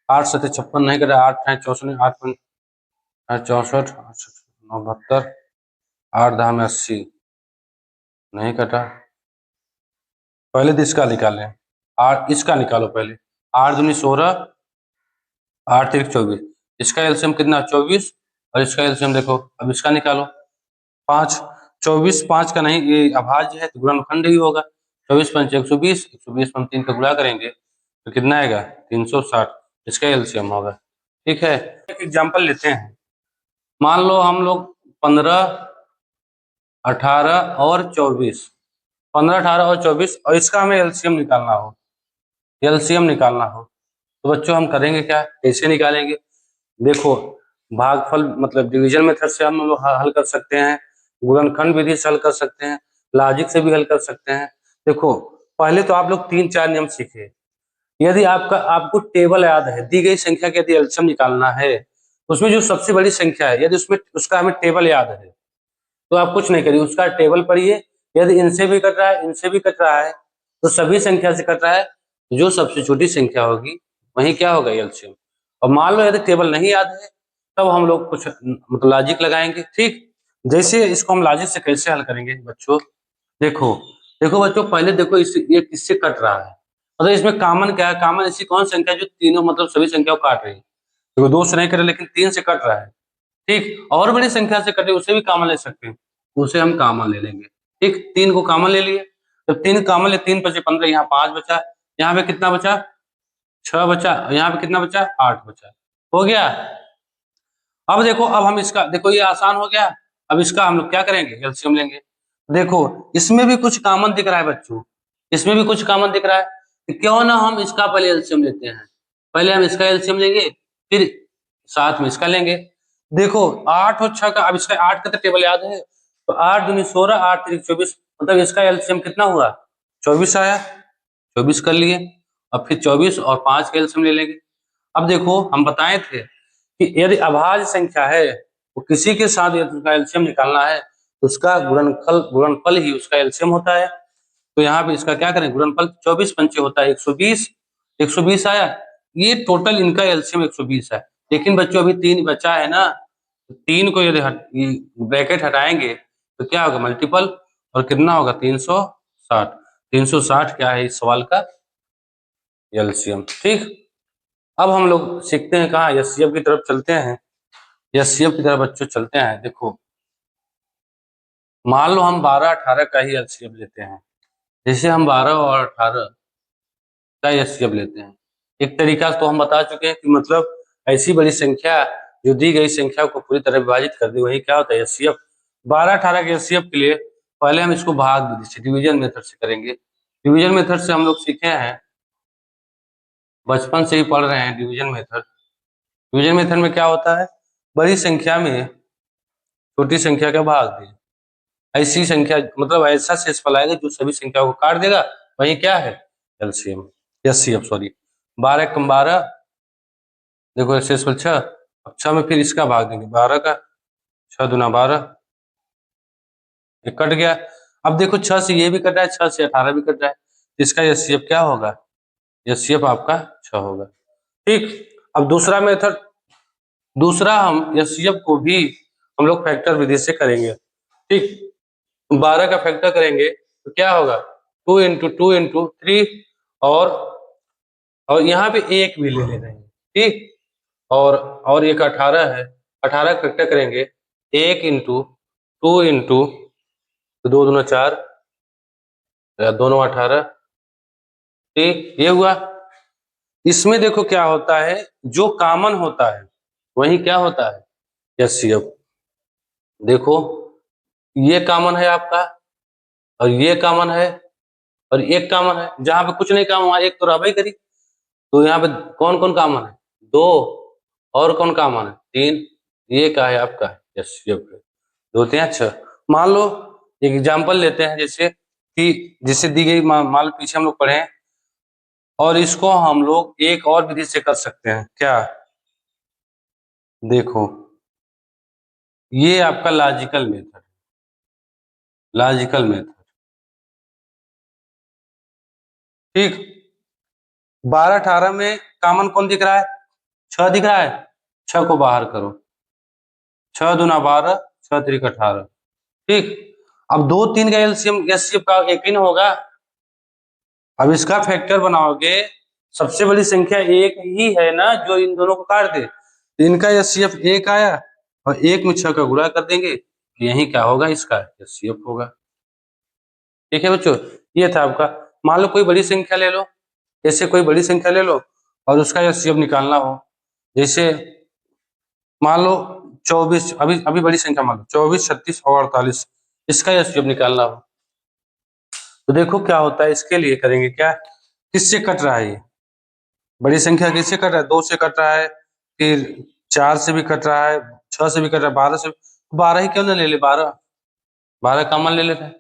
8 7 56 नहीं कटा, 8 6 64, 8 5 64, 9 72, 8 10 में 80 नहीं कटा। पहले तो इसका निकालें, 8 इसका निकालो पहले, 8 दूनी 16, 8 तिरिक 24, इसका एलसीएम कितना 24, और इसका एलसीएम देखो, अब इसका निकालो 5, 24 5 का नहीं, ये अभाज्य है तो गुणनखंड ही होगा, 24 5 120, 120 में हम 3 का गुणा करेंगे तो कितना आएगा 360। इसका एलसीएम होगा। ठीक है, एक एग्जांपल लेते हैं। मान लो हम लोग 15, 18 और 24, 15, 18 और 24, और इसका हमें एलसीएम निकालना हो, एलसीएम निकालना हो तो बच्चों हम करेंगे क्या, कैसे निकालेंगे? देखो, भागफल मतलब डिवीजन मेथड से हम लोग हल कर सकते हैं, गुणनखंड विधि से हल कर सकते हैं, लॉजिक से भी हल कर सकते हैं। देखो, पहले तो आप लोग 3-4 नियम सीखे। यदि आपको टेबल याद है, दी गई संख्या का यदि एलसीएम निकालना है, उसमें जो सबसे बड़ी संख्या है यदि उसमें उसका हमें टेबल याद है, तो आप कुछ नहीं करिए, उसका टेबल पढ़िए। यदि इनसे भी कट रहा है, इनसे भी कट रहा है, तो सभी संख्या से कट रहा है, जो सबसे छोटी संख्या होगी वही क्या होगा, एलसीएम। और मान लो यदि टेबल नहीं याद है, तब हम लोग कुछ मतलब लॉजिक लगाएंगे। ठीक, जैसे इसको हम लॉजिक से कैसे हल करेंगे बच्चों? देखो, देखो बच्चों, पहले देखो ये किससे कट रहा है, मतलब इसमें कॉमन क्या है, कॉमन ऐसी कौन संख्या जो तीनों मतलब सभी संख्या को काट रही है? देखो, 2 से नहीं कट रहा, लेकिन 3 से कट रहा है। ठीक, और बड़ी संख्या से कटे उसे भी कॉमन ले सकते हैं, उसे हम कॉमन ले लेंगे। ठीक, 3 को कॉमन ले लिए, तो 3 कॉमन ले, 3 बचे 15, यहाँ 5 बचा, यहाँ पे कितना बचा, 6 बचा, यहाँ पे कितना बचा, 8 बचा। हो गया। अब देखो, अब हम इसका देखो, ये आसान हो गया। अब इसका हम लोग क्या करेंगे, एलसीएम लेंगे। देखो, इसमें भी कुछ कॉमन दिख रहा है बच्चों, इसमें भी कुछ कॉमन दिख रहा है, तो क्यों ना हम इसका पहले एलसीएम लेते हैं। पहले हम इसका एलसीएम लेंगे, फिर साथ में इसका लेंगे। देखो, 8 और 6 का, अब इसका 8 का तो टेबल याद है, तो 8 दूनी 16, 8 त्रिक 24, मतलब इसका एलसीएम कितना हुआ, 24 आया। 24 कर लिए। अब फिर 24 और 5 का एलसीएम ले लेंगे। अब देखो, हम बताए थे कि यदि अभाज्य संख्या है, वो किसी के साथ यदि उसका एलसीएम निकालना है, तो उसका गुणनफल ही उसका एलसीएम होता है। तो यहाँ पे इसका क्या करें, गुणनफल 24 पंचे होता है 120, 120 आया। ये टोटल इनका एलसीएम 120 है। लेकिन बच्चों अभी 3 बचा है ना, तो 3 को यदि ब्रैकेट हटाएंगे तो क्या होगा, मल्टीपल, और कितना होगा, 360। 360 क्या है इस सवाल का एलसीएम। ठीक, अब हम लोग सीखते हैं कहाँ, एचसीएफ की तरफ चलते हैं। एचसीएफ की तरफ बच्चों चलते हैं। देखो, मान लो हम 12, 18 का ही एचसीएफ लेते हैं। जैसे हम 12 और 18 का एचसीएफ लेते हैं, एक तरीका तो हम बता चुके हैं कि मतलब ऐसी बड़ी संख्या जो दी गई संख्या को पूरी तरह विभाजित कर दे, वही क्या होता है, एचसीएफ। 12, 18 के एचसीएफ के लिए पहले हम इसको भाग विधि से, डिवीजन मेथड से करेंगे। डिवीजन मेथड से हम लोग सीखे हैं, बचपन से ही पढ़ रहे हैं डिवीजन मेथड। डिवीजन मेथड में क्या होता है, बड़ी संख्या में छोटी संख्या का भाग दे, ऐसी संख्या मतलब ऐसा शेषफल आएगा जो सभी संख्याओं को काट देगा, वही क्या है, एलसीएम, एचसीएफ सॉरी। 12 कम 12, देखो शेषफल 6, अब 6 में फिर इसका भाग देंगे, 12 का, 6 दूना 12, ये कट गया। अब देखो, 6 से ये भी कट रहा है, 6 से 18 भी कट रहा है, इसका एचसीएफ क्या होगा, एचसीएफ आपका 6 होगा। ठीक, अब दूसरा मेथड, दूसरा हम एचसीएफ को भी हम लोग फैक्टर विधि से करेंगे। ठीक, 12 का फैक्टर करेंगे तो क्या होगा, 2 इंटू 2 इंटू 3, और यहाँ पे एक भी ले रहे हैं। ठीक, और एक 18 है, 18 का फैक्टर करेंगे, 1 इंटू 2 इंटू 2 दूना 4, दोनों 18। ठीक, ये हुआ। इसमें देखो क्या होता है, जो कॉमन होता है वही क्या होता है, एचसीएफ। देखो, ये कॉमन है आपका, और ये कॉमन है, और एक कॉमन है, जहां पे कुछ नहीं कॉमन वहां एक तो रहबे करी। तो यहाँ पे कौन कौन कॉमन है, 2, और कौन कॉमन है, 3। ये क्या है आपका, एचसीएफ है। 2 3 6। मान लो एक एग्जांपल लेते हैं, जैसे कि जिससे दी गई मान लो पीछे हम लोग पढ़े हैं, और इसको हम लोग एक और विधि से कर सकते हैं, क्या, देखो, ये आपका लॉजिकल मेथड, लॉजिकल मेथड। ठीक, 12 18 में कॉमन कौन दिख रहा है, 6 दिख रहा है, 6 को बाहर करो, 6 दूना 12, 6 त्रिक 18। ठीक, अब 2 3 का एलसीएम एचसीएफ का एक ही ना होगा, अब इसका फैक्टर बनाओगे, सबसे बड़ी संख्या एक ही है ना जो इन दोनों को काट दे, तो इनका एचसीएफ 1 आया, और 1 में 6 का गुणा कर देंगे, यही क्या होगा, इसका एचसीएफ होगा। ठीक है बच्चों, ये था आपका। मान लो कोई बड़ी संख्या ले लो, ऐसे कोई बड़ी संख्या ले लो, और उसका एचसीएफ निकालना हो, जैसे मान लो 24, अभी अभी बड़ी संख्या मान लो 24, 36 और 48, इसका एचसीएफ निकालना हो तो देखो क्या होता है। इसके लिए करेंगे क्या, किससे कट रहा है ये बड़ी संख्या, किससे कट रहा है, 2 से कट रहा है, फिर 4 से भी कट रहा है, 6 से भी कट रहा है, 12 से, 12 ही क्यों ना ले ले, 12 12 कॉमन ले लेते हैं।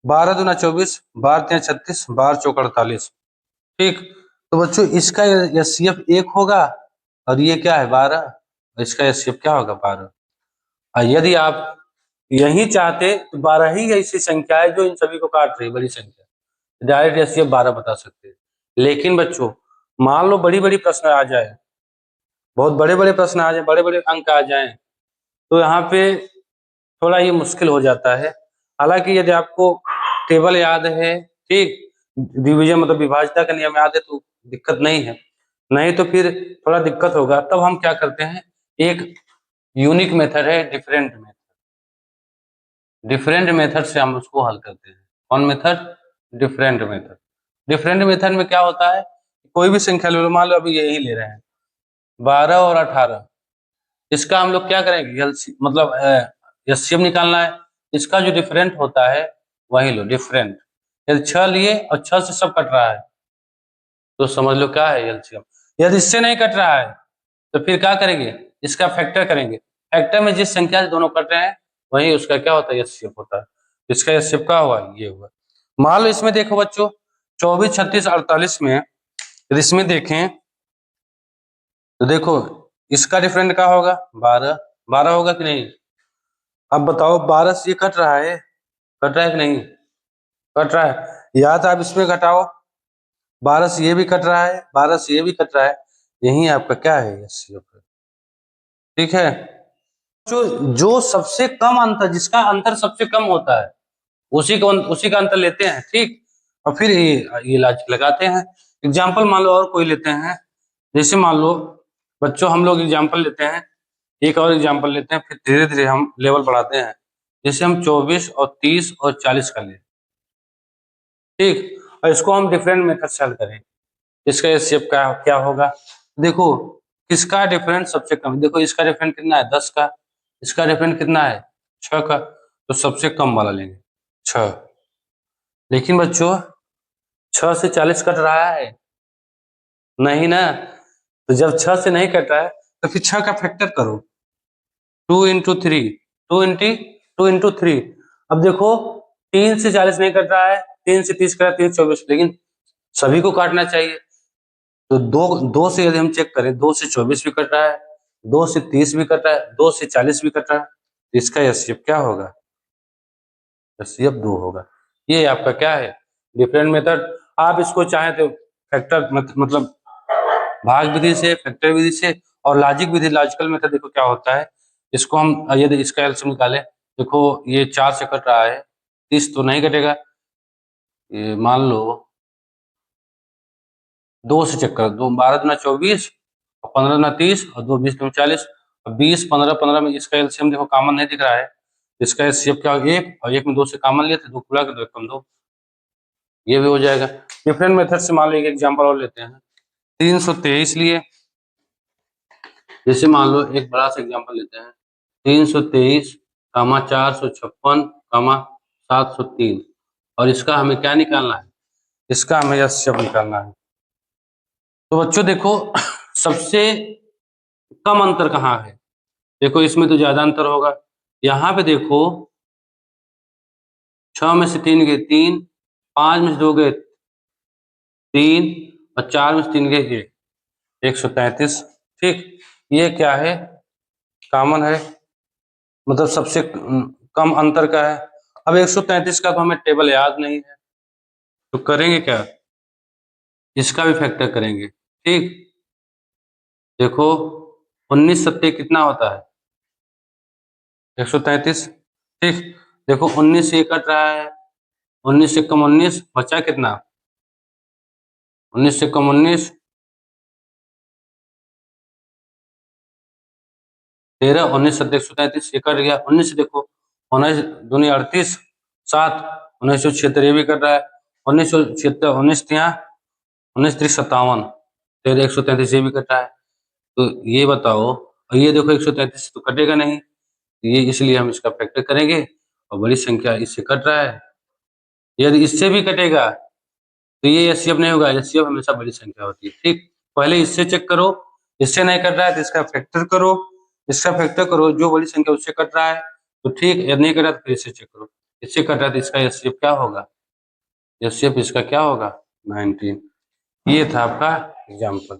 12 दूना 24, 12 तिया 36, 12 चौक 48। ठीक, तो बच्चों इसका एचसीएफ 1 होगा और ये क्या है 12, इसका एचसीएफ क्या होगा 12। और यदि आप यही चाहते तो 12 ही ऐसी संख्या है जो इन सभी को काट रही है, बड़ी संख्या, डायरेक्ट एचसीएफ 12 बता सकते हैं। लेकिन बच्चों मान लो बड़ी बड़ी प्रश्न आ जाए, बहुत बड़े बड़े प्रश्न आ जाए, बड़े बड़े अंक आ जाए, तो यहाँ पे थोड़ा ये मुश्किल हो जाता है। हालांकि यदि आपको टेबल याद है, ठीक, डिवीजन मतलब विभाज्यता का नियम याद है तो दिक्कत नहीं है, नहीं तो फिर थोड़ा दिक्कत होगा। तब हम क्या करते हैं, एक यूनिक मेथड है डिफरेंट मेथड, डिफरेंट मेथड से हम उसको हल करते हैं। कौन method, different method. Different method में क्या होता है, कोई भी संख्या ले लो, मान लो अभी यही ले रहे हैं 12 और 18, इसका हम लोग क्या करेंगे, एलसी मतलब एचसीएफ निकालना है, इसका जो डिफरेंट होता है वही लो, डिफरेंट। यदि 6 लिए और 6 से सब कट रहा है तो समझ लो क्या है एलसीएम। यदि इससे नहीं कट रहा है तो फिर क्या करेंगे, इसका फैक्टर करेंगे, फैक्टर में जिस संख्या से दोनों कट रहे हैं वही उसका क्या होता है, एचसीएफ होता है। इसका एचसीएफ क्या हुआ, ये हुआ। मान लो इसमें देखो बच्चों 24, 36, 48 में, यदि इसमें देखें तो देखो इसका डिफरेंट क्या होगा, 12, 12 होगा कि नहीं। अब बताओ 12 से ये कट रहा है, कट रहा है कि नहीं, कट रहा है, या तो आप इसमें घटाओ, 12 से ये भी कट रहा है, 12 से ये भी कट रहा है, यही आपका क्या है, एचसीएफ। ठीक है, जो जो सबसे कम अंतर, जिसका अंतर सबसे कम होता है उसी का अंतर लेते हैं, ठीक, और फिर ये लॉजिक लगाते हैं। एग्जाम्पल मान लो और कोई लेते हैं, जैसे मान लो बच्चों हम लोग एग्जाम्पल लेते हैं, एक और एग्जाम्पल लेते हैं, फिर धीरे धीरे हम लेवल बढ़ाते हैं। जैसे हम 24 और 30 और 40 का ले, ठीक, और इसको हम डिफरेंट मेथड से हल करें, इसका एचसीएफ का क्या होगा। देखो किसका डिफरेंस सबसे कम, देखो इसका डिफरेंस कितना है 10 का, इसका डिफरेंस कितना है 6 का, तो सबसे कम वाला लेंगे 6। लेकिन बच्चों 6 से 40 कट रहा है नहीं ना, तो जब 6 से नहीं कट रहा है तो फिर 6 का फैक्टर करो, 2 इंटू 3, 2 इंटू 3। अब देखो 3 से 40 नहीं कट रहा है, 3 से 30 कट रहा है, 3 से 24, लेकिन सभी को काटना चाहिए, तो दो से यदि हम चेक करें, 2 से 24 भी कट रहा है, 2 से 30 भी कट रहा है, 2 से 40 भी कट रहा है, तो इसका एचसीएफ क्या होगा, एचसीएफ 2 होगा। ये आपका क्या है, डिफरेंट मेथड। आप इसको चाहें तो फैक्टर मतलब भाग विधि से, फैक्टर विधि से, और लॉजिक विधि, लॉजिकल मेथड देखो क्या होता है। इसको हम यदि इसका एलसीएम निकालें, देखो ये 4 से कट रहा है, 30 तो नहीं कटेगा, ये मान लो 2 से चेक करो, 2 12 दूना 24 और 15 दूना 30 और 2 20 दूना 40, और 20 15 15 में इसका एलसीएम देखो कॉमन नहीं दिख रहा है, इसका एचसीएफ क्या होगा 1, और 1 में 2 से कॉमन लिए थे, 2 पूरा कर दो, 1 कम 2, ये भी हो जाएगा। डिफरेंट मेथड से मान लो एक एग्जाम्पल और लेते हैं, 323 लिए, जैसे मान लो एक बड़ा सा एग्जाम्पल लेते हैं, 323 कामा 456 कामा 703, और इसका हमें क्या निकालना है, इसका हमें एचसीएफ निकालना है। तो बच्चों देखो सबसे कम अंतर कहाँ है, देखो इसमें तो ज्यादा अंतर होगा, यहाँ पे देखो 6 में से 3 गए 3, 5 में से 2 गए 3, और 4 में से 3 गए 133। ठीक, ये क्या है, कॉमन है, मतलब सबसे कम अंतर का है। अब 133 का तो हमें टेबल याद नहीं है, तो करेंगे क्या, इसका भी फैक्टर करेंगे। ठीक, देखो 19 सत्ते कितना होता है 133। ठीक, देखो 19 से ये कट रहा है, 19 से कम 19 बचा कितना, 19 से कम 19 13, 19 सत्ते 133, ये कट गया। 19 से देखो 19 दूनी 38, 7, 1976 ये भी कट रहा है, 1976, 19 तिया 19 3 57, फिर 133 ये भी कटा है, तो ये बताओ, और ये देखो 133 तो कटेगा नहीं, ये इसलिए हम इसका फैक्टर करेंगे, और बड़ी संख्या इससे कट रहा है, यदि इससे भी कटेगा तो ये एचसीएफ नहीं होगा, एचसीएफ हमेशा बड़ी संख्या होती है, ठीक। पहले इससे चेक करो, इससे नहीं कट रहा है तो इसका फैक्टर करो, इसका फैक्टर करो, जो बड़ी संख्या उससे कट रहा है तो ठीक, यदि नहीं कट रहा तो फिर इससे चेक करो, इससे कट रहा है तो इसका एचसीएफ क्या होगा, एचसीएफ इसका क्या होगा 19। ये था आपका एग्जाम्पल,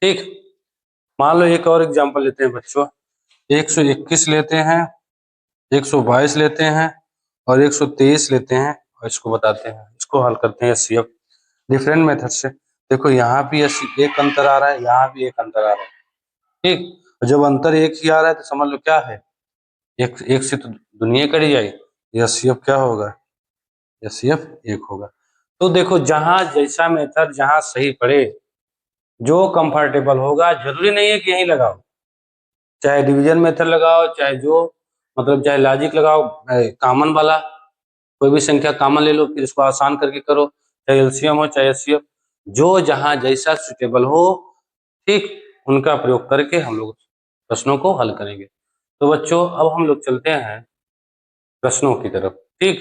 ठीक। मान लो एक और एग्जाम्पल लेते हैं बच्चों, 121 लेते हैं, 122 लेते हैं और 123 लेते हैं, और इसको बताते हैं, इसको हल करते हैं एचसीएफ डिफरेंट मेथड से। देखो यहाँ भी एक अंतर आ रहा है, यहाँ भी एक अंतर आ रहा है, ठीक। जब अंतर एक ही आ रहा है तो समझ लो क्या है, एक एक से तो दुनिया कट जाएगी, एचसीएफ क्या होगा, एचसीएफ एक होगा। तो देखो जहां जैसा मेथड जहां सही पड़े, जो कंफर्टेबल होगा, जरूरी नहीं है कि यही लगाओ, चाहे डिवीजन मेथड लगाओ, चाहे जो मतलब चाहे लॉजिक लगाओ, कॉमन वाला कोई भी संख्या कॉमन ले लो, फिर इसको आसान करके करो, चाहे एलसीएम हो चाहे एचसीएफ, जो जहां जैसा सुटेबल हो, ठीक, उनका प्रयोग करके हम लोग प्रश्नों को हल करेंगे। तो बच्चों अब हम लोग चलते हैं प्रश्नों की तरफ, ठीक,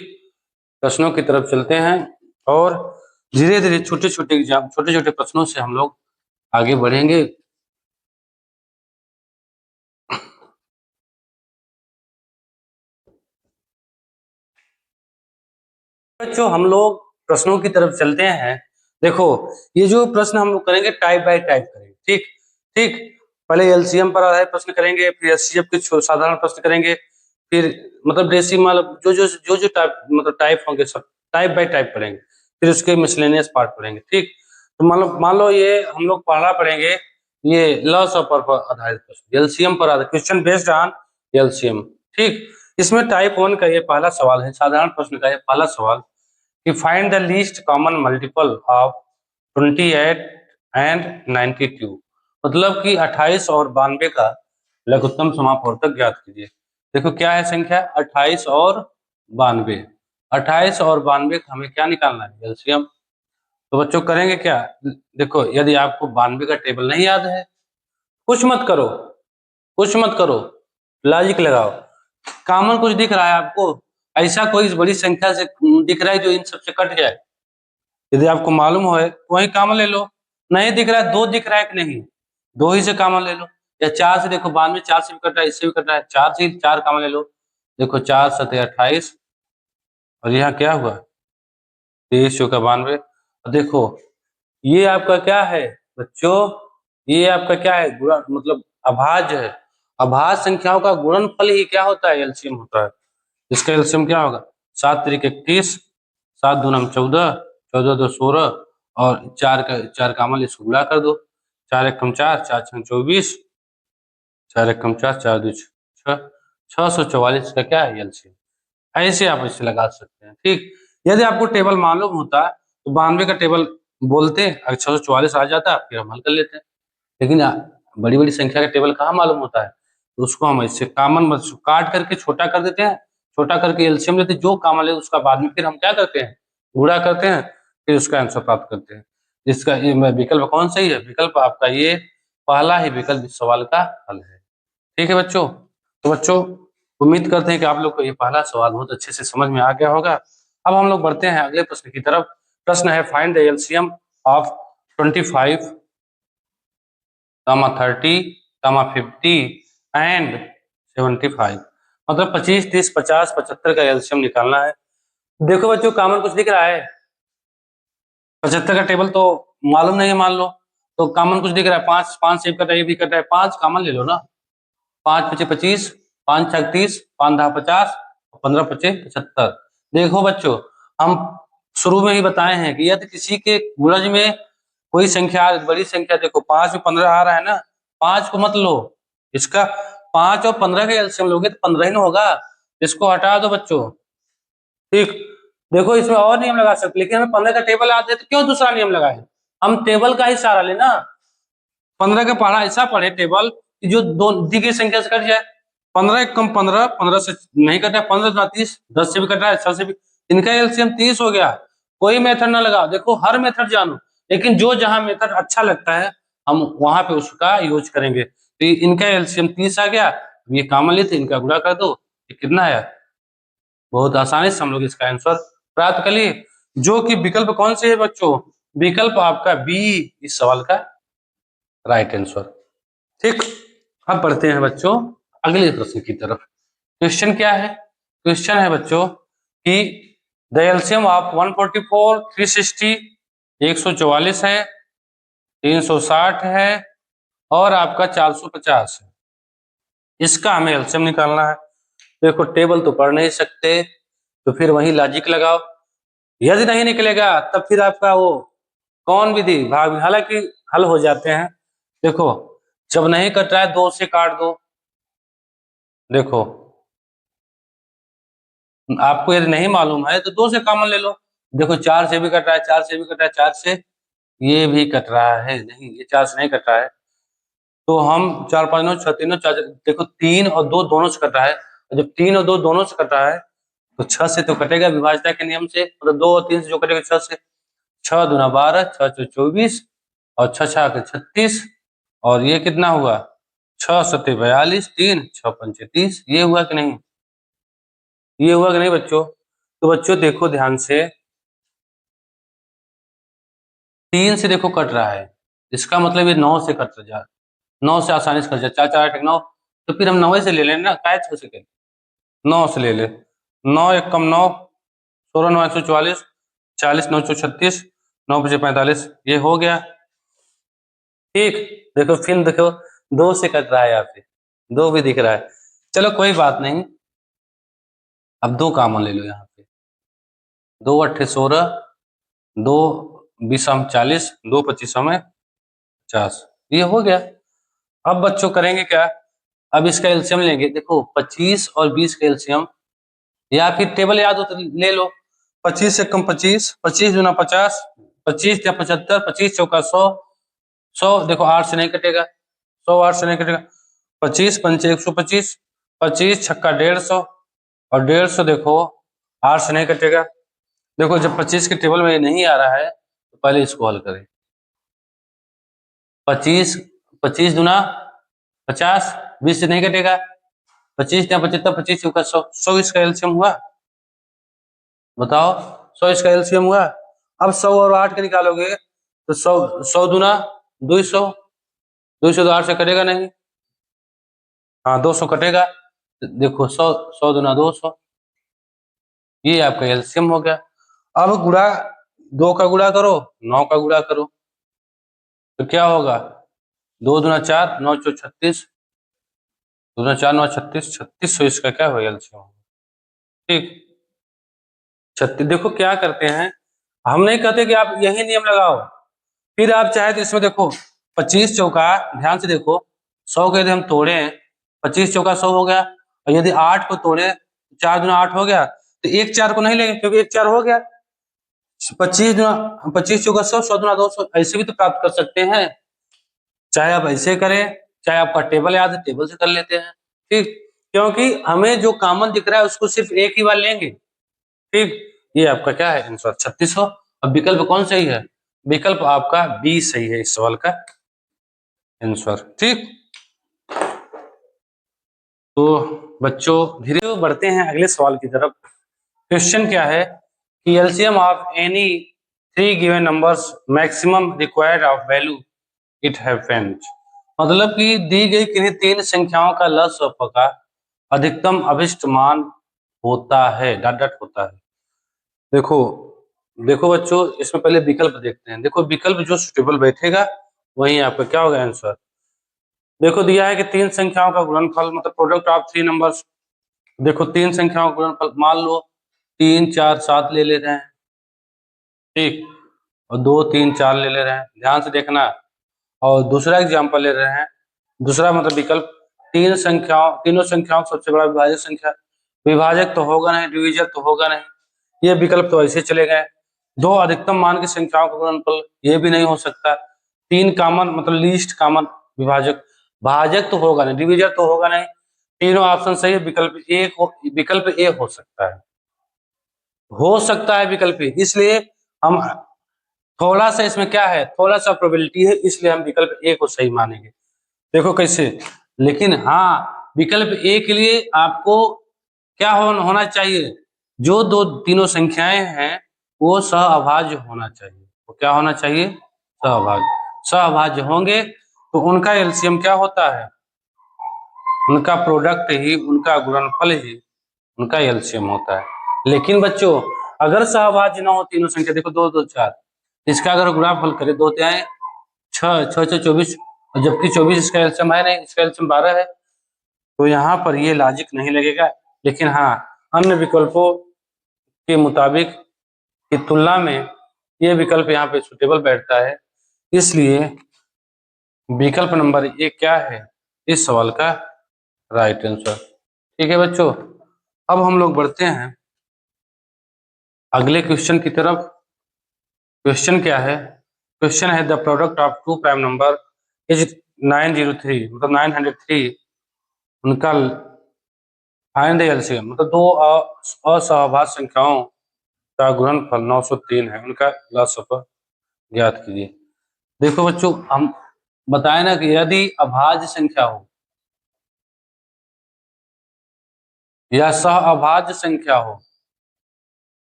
प्रश्नों की तरफ चलते हैं, और धीरे धीरे छोटे छोटे एग्जाम, छोटे छोटे प्रश्नों से हम लोग आगे बढ़ेंगे। बच्चों हम लोग प्रश्नों की तरफ चलते हैं। देखो ये जो प्रश्न हम लोग करेंगे टाइप बाय टाइप करेंगे, ठीक ठीक। पहले एलसीएम पर आधारित प्रश्न करेंगे, फिर एचसीएफ के साधारण प्रश्न करेंगे, फिर मतलब डेसिमल जो टाइप मतलब टाइप होंगे सब टाइप बाय टाइप पढ़ेंगे, फिर उसके मिसलेनियस पार्ट पढ़ेंगे, ठीक। तो मान लो ये हम लोग पढ़ना पढ़ेंगे, ये लॉस ऑफ पर आधारित प्रश्न, एलसीएम पर आधारित क्वेश्चन बेस्ड ऑन एलसीएम, ठीक। इसमें टाइप 1 का ये पहला सवाल है, साधारण प्रश्न का ये पहला सवाल कि find the least common multiple of 28 and 92, मतलब कि 28 और 92 का लघुत्तम समापवर्तक ज्ञात कीजिए। देखो क्या है संख्या 28 और 92, 28 और 92 का हमें क्या निकालना है, एलसीएम। तो बच्चों करेंगे क्या, देखो यदि आपको 92 का टेबल नहीं याद है, कुछ मत करो, कुछ मत करो, लॉजिक लगाओ, कॉमन कुछ दिख रहा है आपको, ऐसा कोई बड़ी संख्या से दिख रहा है जो इन सबसे कट जाए, यदि आपको मालूम हो वही कॉमन ले लो, नहीं दिख रहा है, दो दिख रहा है कि नहीं, दो ही से कॉमन ले लो, या चार से, देखो 92 4 से भी कट रहा है, इससे भी कट रहा है, चार से चार कॉमन ले लो, देखो 4 7 28, और यहाँ क्या हुआ 23 चौका 92, और देखो ये आपका क्या है बच्चों, ये आपका क्या है मतलब अभाज्य है, अभाज्य संख्याओं का गुणनफल ही क्या होता है, एलसीएम होता है। इसका एलसीएम क्या होगा 7 3 31, 7 2 14, 14 2 16, और चार कामल इसको गुणा कर दो, 4 1 4, 4 6 24, 4 1 4, 4 2 6, 644 का क्या है एलसीएम। ऐसे आप इसे लगा सकते हैं, ठीक। यदि आपको टेबल मालूम होता तो 92 का टेबल बोलते, अगर 644 आ जाता फिर हम हल कर लेते, लेकिन बड़ी बड़ी संख्या का टेबल कहाँ मालूम होता है, तो उसको हम इससे कॉमन काट करके छोटा कर देते हैं, छोटा करके एलसीएम लेते हैं, जो कॉमन है उसका बाद में फिर हम क्या करते हैं, गुणा करते हैं, फिर उसका आंसर प्राप्त करते हैं। इसका विकल्प कौन सही है, विकल्प आपका ये पहला ही विकल्प इस सवाल का हल है, ठीक है बच्चों। तो बच्चों उम्मीद करते हैं कि आप लोग को ये पहला सवाल बहुत अच्छे से समझ में आ गया होगा। अब हम लोग बढ़ते हैं अगले प्रश्न की तरफ। प्रश्न है find the LCM of 25, 30, 50 and 75, मतलब 25 30 50 75 का एलसीएम निकालना है। देखो बच्चों कॉमन कुछ दिख रहा है, 75 का टेबल तो मालूम नहीं है मान लो, तो कॉमन कुछ दिख रहा है, 5 5 सेव कर रहा है, ये भी कर रहा है, 5 कॉमन ले लो ना, 5 5 25, 5 6 30, 5 10 50, 15 25 75। देखो बच्चों हम शुरू में ही बताए हैं कि यदि किसी के गुणज में कोई संख्या बड़ी संख्या, देखो 5 में 15 आ रहा है ना, 5 को मत लो, इसका 5 और 15 का एलसीएम लोगे तो 15 ही ना होगा, इसको हटा दो बच्चों, ठीक। देखो इसमें और नियम लगा सकते, लेकिन हमें 15 का टेबल आते हैं तो क्यों दूसरा नियम लगाए, हम टेबल का ही सहारा लेना, 15 का पढ़ा ऐसा पढ़े टेबल कि जो दो दी गई संख्या से कट जाए, 15 कम 15, 15 से नहीं कटा, 15 30, 10 से भी कटा है, 6 से भी, इनका एलसीएम 30 हो गया। कोई मेथड ना लगाओ, देखो हर मेथड जानो, लेकिन जो जहां मेथड अच्छा लगता है हम वहां पे उसका यूज करेंगे। तो इनका एलसीएम 30 आ गया, ये कॉमन लेते इनका गुणा कर दो, ये कितना आया। बहुत आसानी से हम लोग इसका आंसर प्राप्त कर लिए, जो कि विकल्प कौन से है बच्चों, विकल्प आपका बी इस सवाल का राइट आंसर। ठीक, अब बढ़ते हैं बच्चों अगले प्रश्न की तरफ। क्वेश्चन क्या है, क्वेश्चन है बच्चों कि द एलसीएम ऑफ 144, 360, 144 है, 360 है और आपका 450 है। इसका हमें एलसीएम निकालना है। देखो टेबल तो पढ़ नहीं सकते, तो फिर वही लॉजिक लगाओ, यदि नहीं निकलेगा तब फिर आपका वो कौन विधि भाग, हालांकि हल हो जाते हैं। देखो जब नहीं कट रहा है 2 से काट दो, देखो आपको यदि नहीं मालूम है तो 2 से कॉमन ले लो। देखो 4 से भी कट रहा है, 4 से भी कट रहा है, 4 से ये भी कट रहा है, नहीं ये 4 से नहीं कट रहा है, तो हम 4 5 9 6 3 9 4, देखो 3 और 2 दोनों से कट रहा है, और जब 3 और 2 दोनों से कट रहा है तो 6 से तो कटेगा विभाज्यता के नियम से, मतलब 2 और 3 से जो कटेगा 6 से, 6 दूना 12, 6 चौ 24 और 6 छः 36, और ये कितना हुआ 6 सत्ते 42, 3 6 पंचे 30, ये हुआ कि नहीं, ये हुआ कि नहीं बच्चों। तो बच्चों देखो ध्यान से, 3 से देखो कट रहा है, इसका मतलब ये 9 से कट जा, 9 से आसानी से कट जाए, 4 4 8 9, तो फिर हम 9 से ले लें ना, काय 6 से करें, 9 से ले ले, 9 एक कम 9, 16 9 144, 40 9 36, 9 5 45, ये हो गया। ठीक, देखो फिर देखो 2 से कट रहा है, यहाँ पे 2 भी दिख रहा है, चलो कोई बात नहीं, अब 2 कॉमन ले लो यहाँ पे, 2 अट्ठे 16, 2 20 40, 2 25 50, ये हो गया। अब बच्चों करेंगे क्या, अब इसका एलसीएम लेंगे, देखो 25 और 20 का एलसीएम, या फिर टेबल याद हो तो ले लो, 25 से कम 25, 25 दूना 50, 25 या 75, 25 चौका 100, 100 देखो 8 से नहीं कटेगा, 100 8 से नहीं कटेगा, 25 पंचे 125, 25 छक्का 150, और 150 देखो 8 से नहीं कटेगा। देखो जब 25 के टेबल में ये नहीं आ रहा है तो पहले इसको हल करें, 25 25 दूना 50, 20 से नहीं कटेगा, 25 या 75, 25 चौका 100, 100 इसका एलसीएम हुआ, बताओ 100 इसका एलसीएम हुआ। अब 100 और 8 के निकालोगे तो 100 100 दूना 200, 200 तो 8 से कटेगा नहीं, हाँ 200 कटेगा, देखो 100 100 दूना 200, ये आपका एलसीएम हो गया। अब गुणा 2 का गुणा करो, 9 का गुणा करो, तो क्या होगा 2 दूना 4, 9 चौ 36, 2 दूना 4 9 36, 3600 इसका क्या होगा एलसीएम। ठीक, 36, देखो क्या करते हैं, हम नहीं कहते कि आप यही नियम लगाओ, फिर आप चाहे तो इसमें देखो 25 चौका, ध्यान से देखो 100 को यदि हम तोड़े, 25 चौका 100 हो गया, और यदि 8 को तोड़े 4 दूना 8 हो गया, तो एक 4 को नहीं लेंगे क्योंकि एक 4 हो गया, 25 दूना 25 चौका 100, 100 दूना 200, ऐसे भी तो प्राप्त कर सकते हैं, चाहे आप ऐसे करें, चाहे आपका टेबल याद है टेबल से कर लेते हैं। ठीक, क्योंकि हमें जो कॉमन दिख रहा है उसको सिर्फ एक ही बार लेंगे। ठीक, ये आपका क्या है आंसर 3600। अब विकल्प कौन सही है, विकल्प आपका बी सही है इस सवाल का आंसर। ठीक, तो बच्चों धीरे बढ़ते हैं अगले सवाल की तरफ। क्वेश्चन क्या है कि LCM of any 3 given numbers maximum required of value it happened, मतलब कि दी गई किन्हीं 3 संख्याओं का लसाअ का अधिकतम अभिष्ट मान होता है, डॉट डॉट होता है। देखो देखो बच्चों, इसमें पहले विकल्प देखते हैं, देखो विकल्प जो सुटेबल बैठेगा वही आपका क्या होगा आंसर। देखो दिया है कि 3 संख्याओं का गुणनफल, मतलब प्रोडक्ट ऑफ 3 नंबर्स, देखो 3 संख्याओं का गुणनफल, मान लो 3 4 7 ले ले रहे हैं, ठीक, और 2 3 4 ले ले रहे हैं, ध्यान से देखना। और दूसरा एग्जाम्पल ले रहे हैं, दूसरा मतलब विकल्प, तीनों संख्याओं का सबसे बड़ा विभाजक संख्या, विभाजक तो होगा नहीं, डिविजन तो होगा नहीं, ये विकल्प तो ऐसे चले गए। 2 अधिकतम मान की संख्याओं का गुणनफल, ये भी नहीं हो सकता। 3 कॉमन मतलब लीस्ट कॉमन विभाजक, भाजक तो होगा नहीं, डिविजन तो होगा नहीं, तीनों ऑप्शन सही है, विकल्प ए हो सकता है, हो सकता है विकल्प ए, इसलिए हम थोड़ा सा इसमें क्या है, थोड़ा सा प्रोबेबिलिटी है, इसलिए हम विकल्प ए को सही मानेंगे। देखो कैसे, लेकिन हाँ विकल्प ए के लिए आपको क्या होना चाहिए, जो दो तीनों संख्याएं हैं वो सहअभाज्य होना चाहिए। वो क्या होना चाहिए, सहअभाज्य। सहअभाज्य होंगे तो उनका एलसीएम क्या होता है, उनका प्रोडक्ट ही, उनका गुणनफल ही उनका एलसीएम होता है। लेकिन बच्चों अगर सहअभाज्य ना हो तीनों संख्या, देखो 2 2 4, इसका अगर गुणनफल करें 2 तिहाई 6 6 6 24, जबकि 24 इसका एलसीएम है नहीं, इसका एलसीएम 12 है, तो यहाँ पर ये लॉजिक नहीं लगेगा। लेकिन हाँ अन्य विकल्पों के मुताबिक की तुलना में ये विकल्प यहाँ पे सुटेबल बैठता है, इसलिए विकल्प नंबर ए क्या है इस सवाल का राइट आंसर। ठीक है बच्चों, अब हम लोग बढ़ते हैं अगले क्वेश्चन की तरफ। क्वेश्चन क्या है, क्वेश्चन है the product of two prime number is 903, मतलब 903, उनका फाइंड द एलसीएम, मतलब दो असहभाज्य संख्याओं का गुणनफल 903 है, उनका लसाअ ज्ञात कीजिए। देखो बच्चों हम बताए ना कि यदि अभाज्य संख्या हो या सहअभाज्य संख्या हो,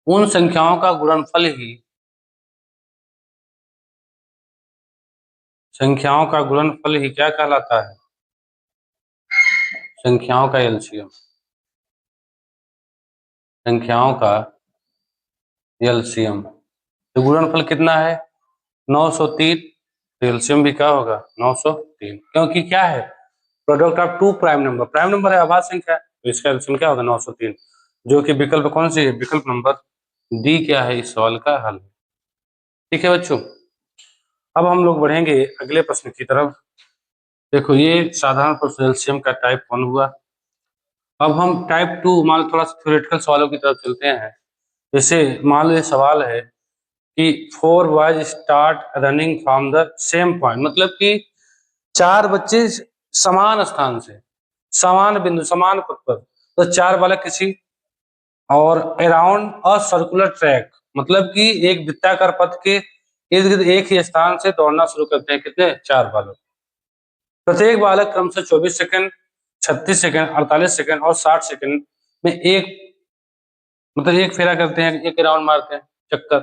उन संख्याओं का गुणनफल ही, संख्याओं का गुणनफल ही क्या कहलाता है, संख्याओं का एलसीएम। संख्याओं का एलसीएम, तो गुणनफल कितना है 903, तो एलसीएम भी क्या होगा 903, क्योंकि क्या है product of two prime number, prime number है अभाज्य संख्या, तो इसका एलसीएम क्या होगा 903, जो कि विकल्प कौन सी है, विकल्प नंबर डी क्या है इस सवाल का हल। ठीक है बच्चों, अब हम लोग बढ़ेंगे अगले प्रश्न की तरफ। देखो ये साधारण प्रश्न एलसीएम का टाइप 1 हुआ। अब हम टाइप 2 मान लो थोड़ा सा थ्योरेटिकल सवालों की तरफ चलते हैं। जैसे मान लो ये सवाल है कि 4 boys start running from the same point, मतलब कि 4 बच्चे समान स्थान से, समान बिंदु, समान पथ पर, तो 4 बालक किसी और अराउंड अ सर्कुलर ट्रैक, मतलब कि एक वृत्ताकार पथ के इर्द गिर्द एक ही स्थान से दौड़ना शुरू करते हैं, कितने 4 बालक। प्रत्येक बालक क्रमशः 24 सेकंड, 36 सेकंड, 48 सेकंड और 60 सेकंड में एक, मतलब एक फेरा करते हैं, एक राउंड मारते हैं चक्कर,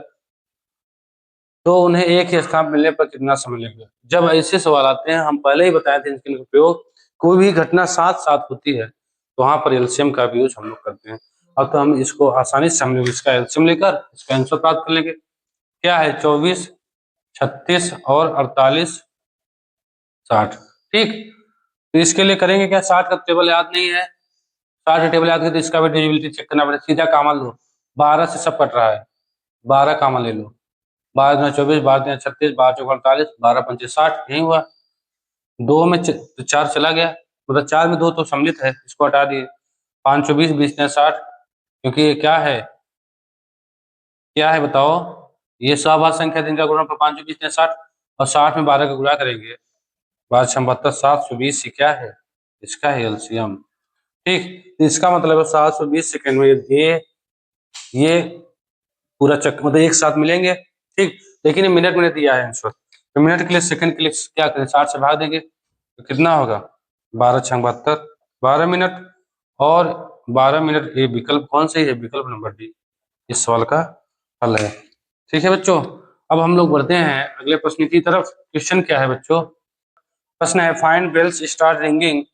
तो उन्हें एक ही स्थान मिलने पर कितना समय लगेगा। जब ऐसे सवाल आते हैं, हम पहले ही बताए थे इनके प्रयोग, कोई भी घटना साथ साथ होती है तो वहां पर एलसीएम का भी यूज हम लोग करते हैं। अब तो हम इसको आसानी से हम लोग इसका एलसीएम लेकर इसका आंसर प्राप्त कर लेंगे। क्या है 24, 36 और 48, 60। ठीक, तो इसके लिए करेंगे क्या, 60 का टेबल याद नहीं है, 60 का टेबल याद करें तो इसका भी डिविजिबिलिटी चेक करना पड़ेगा। सीधा कामन लो, 12 से सब कट रहा है, 12 कामन ले लो, 12 दूना 24, 12 दूना 36, 12 चौका 48, 12 पंचे 60, यही हुआ। दो में तो 4 चला गया, मतलब 4 में 2 तो सम्मिलित है, इसको हटा दिए। 5 24, 20 ने 60, क्योंकि ये क्या है बताओ, ये सहभाज्य संख्या जिनका गुणनफल 5 20 ने 60, और 60 में 12 का गुणा करेंगे, 12 6 72, 720 ही क्या है इसका है एलसीएम। ठीक, तो इसका मतलब है 720 सेकंड में ये पूरा चक्कर मतलब एक साथ मिलेंगे। ठीक, लेकिन ये मिनट में दिया है आंसर, तो मिनट के लिए सेकंड के लिए क्या करें, 60 से भाग देंगे तो कितना होगा 12 6 72, 12 मिनट, और 12 मिनट, ये विकल्प कौन सा है, विकल्प नंबर डी इस सवाल का हल है। ठीक है बच्चों, अब हम लोग बढ़ते हैं अगले प्रश्न की तरफ। क्वेश्चन क्या है बच्चों, प्रश्न है find bells start ringing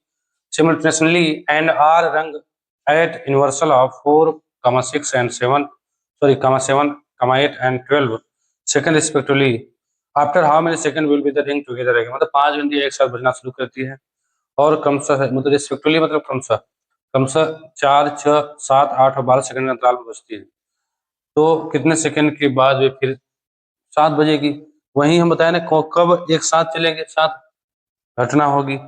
simultaneously and are rung at inversal of 4, 6 and 7, sorry, 7, 8 and 12 second respectively. After how many second will be the ring together again, मतलब 5 घंटे एक साथ बजना शुरू करती है, और क्रमशः मतलब रिस्पेक्टिवली मतलब क्रमशः 4 6 7 8 और 12 सेकंड के अंतराल में बजती है, तो कितने सेकंड के बाद वे फिर 7 बजेगी। वहीं हम बताए ना कब एक साथ चलेंगे, साथ घटना होगी।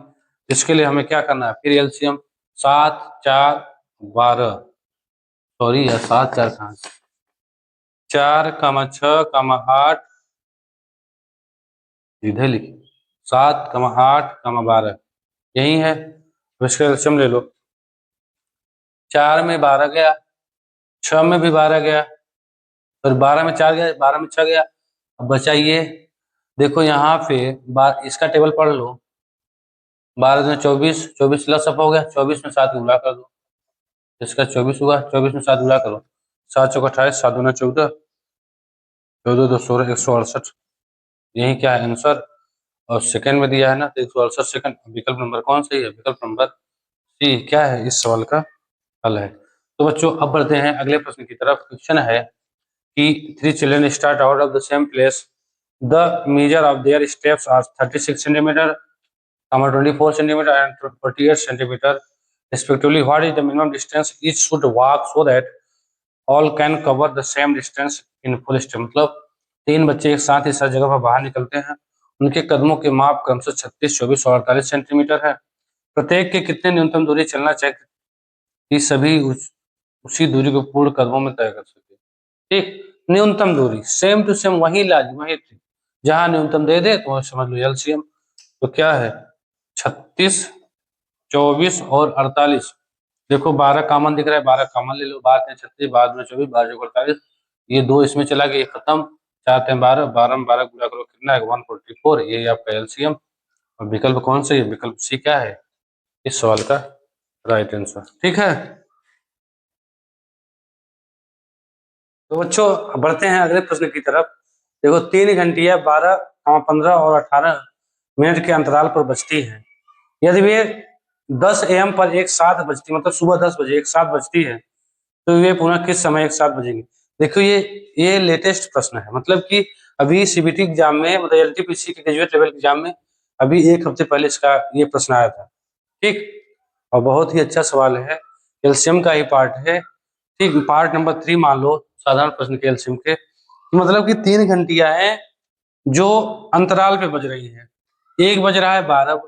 इसके लिए हमें क्या करना है, फिर एलसीएम 7 4 12, सॉरी यार 7 4 कहाँ से, 4 6 8, इधर लिखिए 7 8 12, यही है। तो इसका एलसीएम ले लो, 4 में 12 गया, 6 में भी 12 गया, और 12 में 4 गया, 12 में 6 गया। अब बचा ये, देखो यहाँ पे इसका टेबल पढ़ लो। 12 में 24, 24 लसअप हो गया, 24 में 7 गुणा कर दो, इसका 24 हुआ, 24 में 7 गुणा करो, 7 चौका 28, 7 दूना 14, 14 दो 16, 168। यही क्या है आंसर, और सेकंड में दिया है ना, तो 168 सेकंड। विकल्प नंबर कौन सही है? विकल्प नंबर सी क्या है इस सवाल का हल है। तो बच्चों अब बढ़ते हैं अगले प्रश्न की तरफ। क्वेश्चन है कि 3 children start out of the same place. The measure of their steps are 36 centimeter, 24 centimeter, and 48 centimeter respectively. What is the minimum distance each should walk so that all can cover the same distance in full step? मतलब 3 बच्चे एक साथ इस जगह पर बाहर निकलते हैं, उनके कदमों के माप क्रमशः 36, 24 और 48 सेंटीमीटर है। प्रत्येक के कितने न्यूनतम दूरी चलना चाहिए कि सभी उसी दूरी को पूर्ण कदमों में तय कर सके? ठीक, न्यूनतम दूरी सेम टू सेम वही लाजिम वही थी, जहां न्यूनतम दे दे तो समझ लो एलसीएम। तो क्या है 36, 24 और 48। देखो 12 कॉमन दिख रहा है, 12 कॉमन ले लो, 12 36, 12 में 24, 12 48, ये 2 इसमें चला गया, खत्म। 4 12, 12 में 12 गुणा करो कितना है 144, ये आपका एलसीएम। और विकल्प कौन सा है? विकल्प सी क्या है इस सवाल का राइट आंसर। ठीक है, तो बच्चों बढ़ते हैं अगले प्रश्न की तरफ। देखो 3 घंटियां 12, 15 और 18 मिनट के अंतराल पर बजती हैं। यदि वे 10 AM पर एक साथ बजती, मतलब सुबह 10 बजे एक साथ बजती है, तो वे पुनः किस समय एक साथ बजेंगी? देखो ये लेटेस्ट प्रश्न है, मतलब कि अभी सीबीटी एग्जाम में, मतलब एलटीपीसी के ग्रेजुएट लेवल एग्जाम में अभी 1 हफ्ते पहले इसका ये प्रश्न आया था। ठीक, और बहुत ही अच्छा सवाल है, एलसीएम का ही पार्ट है। ठीक, पार्ट नंबर 3 मान लो साधारण प्रश्न के एलसीएम के, मतलब कि 3 घंटियां हैं जो अंतराल पे बज रही है। एक बज रहा है 12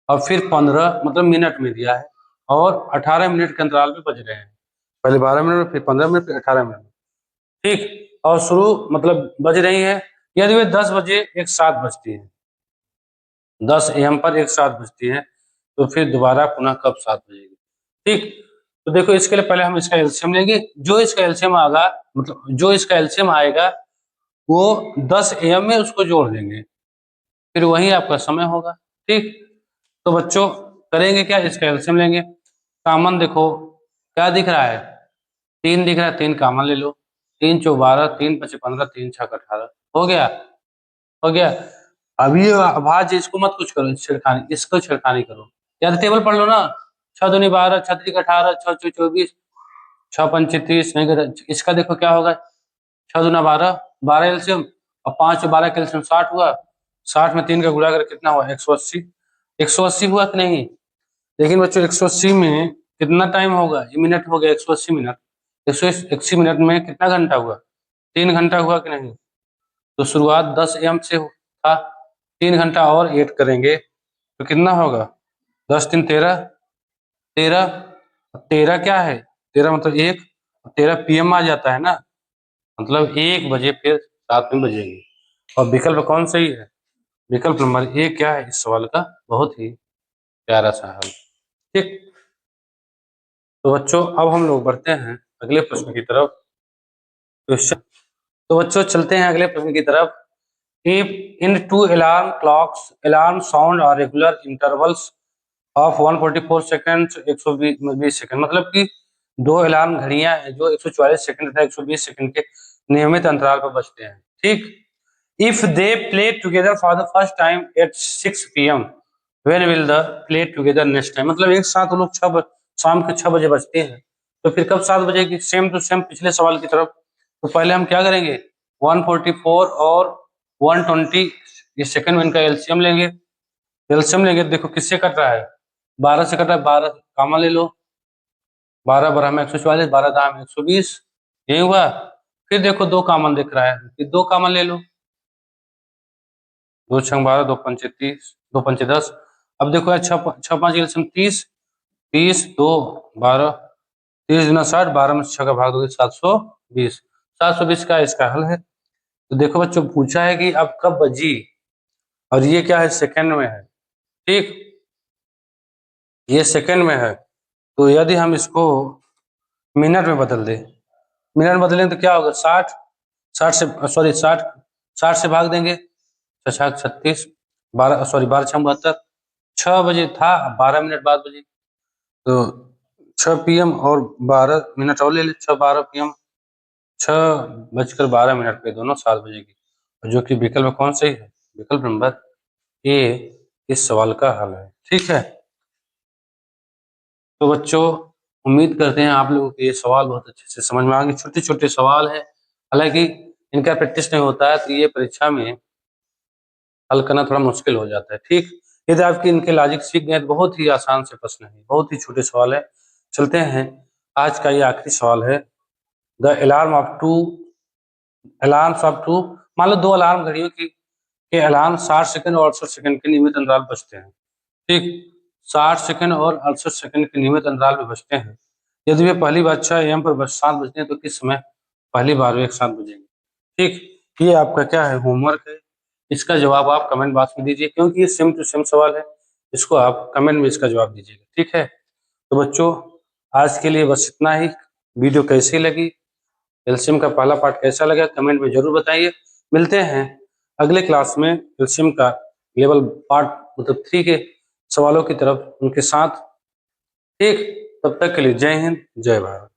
और फिर 15 मतलब मिनट में दिया है, और 18 मिनट के अंतराल पे बज रहे हैं। पहले 12 मिनट, फिर 15 मिनट, फिर 18 मिनट। ठीक, और शुरू मतलब बज रही है, यदि वे 10 बजे एक साथ बजती है, 10 AM पर एक साथ बजती है, तो फिर दोबारा पुनः कब साथ बजेगी? ठीक, तो देखो इसके लिए पहले हम इसका एलसीएम लेंगे। जो इसका एलसीएम आएगा, मतलब जो इसका एलसीएम आएगा वो 10 AM में उसको जोड़ देंगे, फिर वही आपका समय होगा। ठीक, तो बच्चों करेंगे क्या, इसका एलसीएम लेंगे। कॉमन देखो क्या दिख रहा है, 3 दिख रहा है, 3 कॉमन ले लो, 3 चौ 12, 3 पचे 15, 3 छक 18, हो गया, हो गया। अभी भाज इसको मत कुछ करो, छिड़खानी, इसको छिड़खानी करो, या तो टेबल पढ़ लो ना। 6 दूनी 12, 6 त्रिक 18, 6 चौ 24, 6 पंचे 30, नहीं कर इसका देखो क्या होगा, 6 दूना 12, 12 एलसीएम, और 5 12 का एलसीएम 60 हुआ, 60 में 3 का गुणा कर कितना हुआ 180, 180 हुआ कि नहीं? लेकिन बच्चों 180 में कितना टाइम होगा, ये मिनट हो गया 180 मिनट, 180 मिनट में कितना घंटा हुआ, 3 घंटा हुआ कि नहीं? तो शुरुआत 10 AM से था, 3 घंटा और ऐड करेंगे तो कितना होगा, 10 3 13, 13, 13 क्या है, 13 मतलब 1, 13 PM आ जाता है ना, मतलब 1 बजे फिर रात में बजेगी। और विकल्प कौन सही है? विकल्प नंबर ए क्या है इस सवाल का बहुत ही प्यारा सा हल। ठीक, तो बच्चों अब हम लोग बढ़ते हैं अगले प्रश्न की तरफ। क्वेश्चन, तो बच्चों चलते हैं अगले प्रश्न की तरफ। If in 2 alarm clocks, alarm sound are regular intervals of 144 seconds, 120 second, मतलब कि 2 अलार्म घड़ियां हैं जो 144 सेकंड तथा 120 सेकंड के नियमित अंतराल पर बजते हैं। ठीक, if they play together for the first time at 6 PM, when will the play together next time? मतलब एक साथ वो लोग शाम के 6 बजे बजते हैं, तो फिर कब 7 बजेगी? सेम टू सेम पिछले सवाल की तरफ। तो पहले हम क्या करेंगे, 144 और 120 ये सेकंड में इनका एलसीएम लेंगे। एलसीएम लेंगे, देखो किससे कट रहा है, 12 से कट रहा है, 12 कॉमन ले लो, 12 12 में 144, 12 दाम 120, यही हुआ। फिर देखो 2 कॉमन दिख रहा है, फिर 2 कॉमन ले लो, 2 छंग 12, 2 पंचे 30, 2 पंचे 10। अब देखो यार 6 5 एलसीएम 30, 30 2 12, 30 गुना 60, 12 में 6 का भाग दोगे 720, 720 का इसका हल है। तो देखो बच्चों पूछा है कि अब कब बजी, और ये क्या है सेकंड में है। ठीक, ये सेकंड में है, तो यदि हम इसको मिनट में बदल दें मिनट बदलें तो क्या होगा, 60, 60 से भाग देंगे, 36, 12 6 बजे था, 12 मिनट बाद बजे, तो 6 PM और 12 मिनट और ले ले, 6:12 PM, 6:12 पे दोनों 7 बजे की, जो कि विकल्प कौन सही है, विकल्प नंबर ए इस सवाल का हल है। ठीक है, तो बच्चों उम्मीद करते हैं आप लोगों को ये सवाल बहुत अच्छे से समझ में आ गए। छोटे छोटे सवाल है, हालांकि इनका प्रैक्टिस नहीं होता है तो ये परीक्षा में हल करना थोड़ा मुश्किल हो जाता है। ठीक, यदि आपकी इनके लॉजिक सीख गए तो बहुत ही आसान से प्रश्न है, बहुत ही छोटे सवाल है। चलते हैं, आज का ये आखिरी सवाल है। द अलार्म्स ऑफ टू, मान लो 2 अलार्म घड़ियों के अलार्म 60 सेकंड और 68 सेकंड के नियमित अंतराल बजते हैं। ठीक, 60 सेकंड और 68 सेकंड के नियमित अंतराल में बजते हैं। यदि वे पहली बार 6 AM पर 7 बजते हैं तो किस समय पहली बार वे एक साथ बजेंगे। ठीक, ये आपका क्या है, होमवर्क है। इसका जवाब आप कमेंट बॉक्स में दीजिए, क्योंकि ये सेम टू सेम सवाल है। इसको आप कमेंट में इसका जवाब दीजिएगा। ठीक है, तो बच्चों आज के लिए बस इतना ही। वीडियो कैसी लगी, एलसीएम का पहला पार्ट कैसा लगा, कमेंट में जरूर बताइए। मिलते हैं अगले क्लास में एलसीएम का लेवल पार्ट मतलब 3 के सवालों की तरफ उनके साथ। ठीक, तब तक के लिए जय हिंद, जय भारत।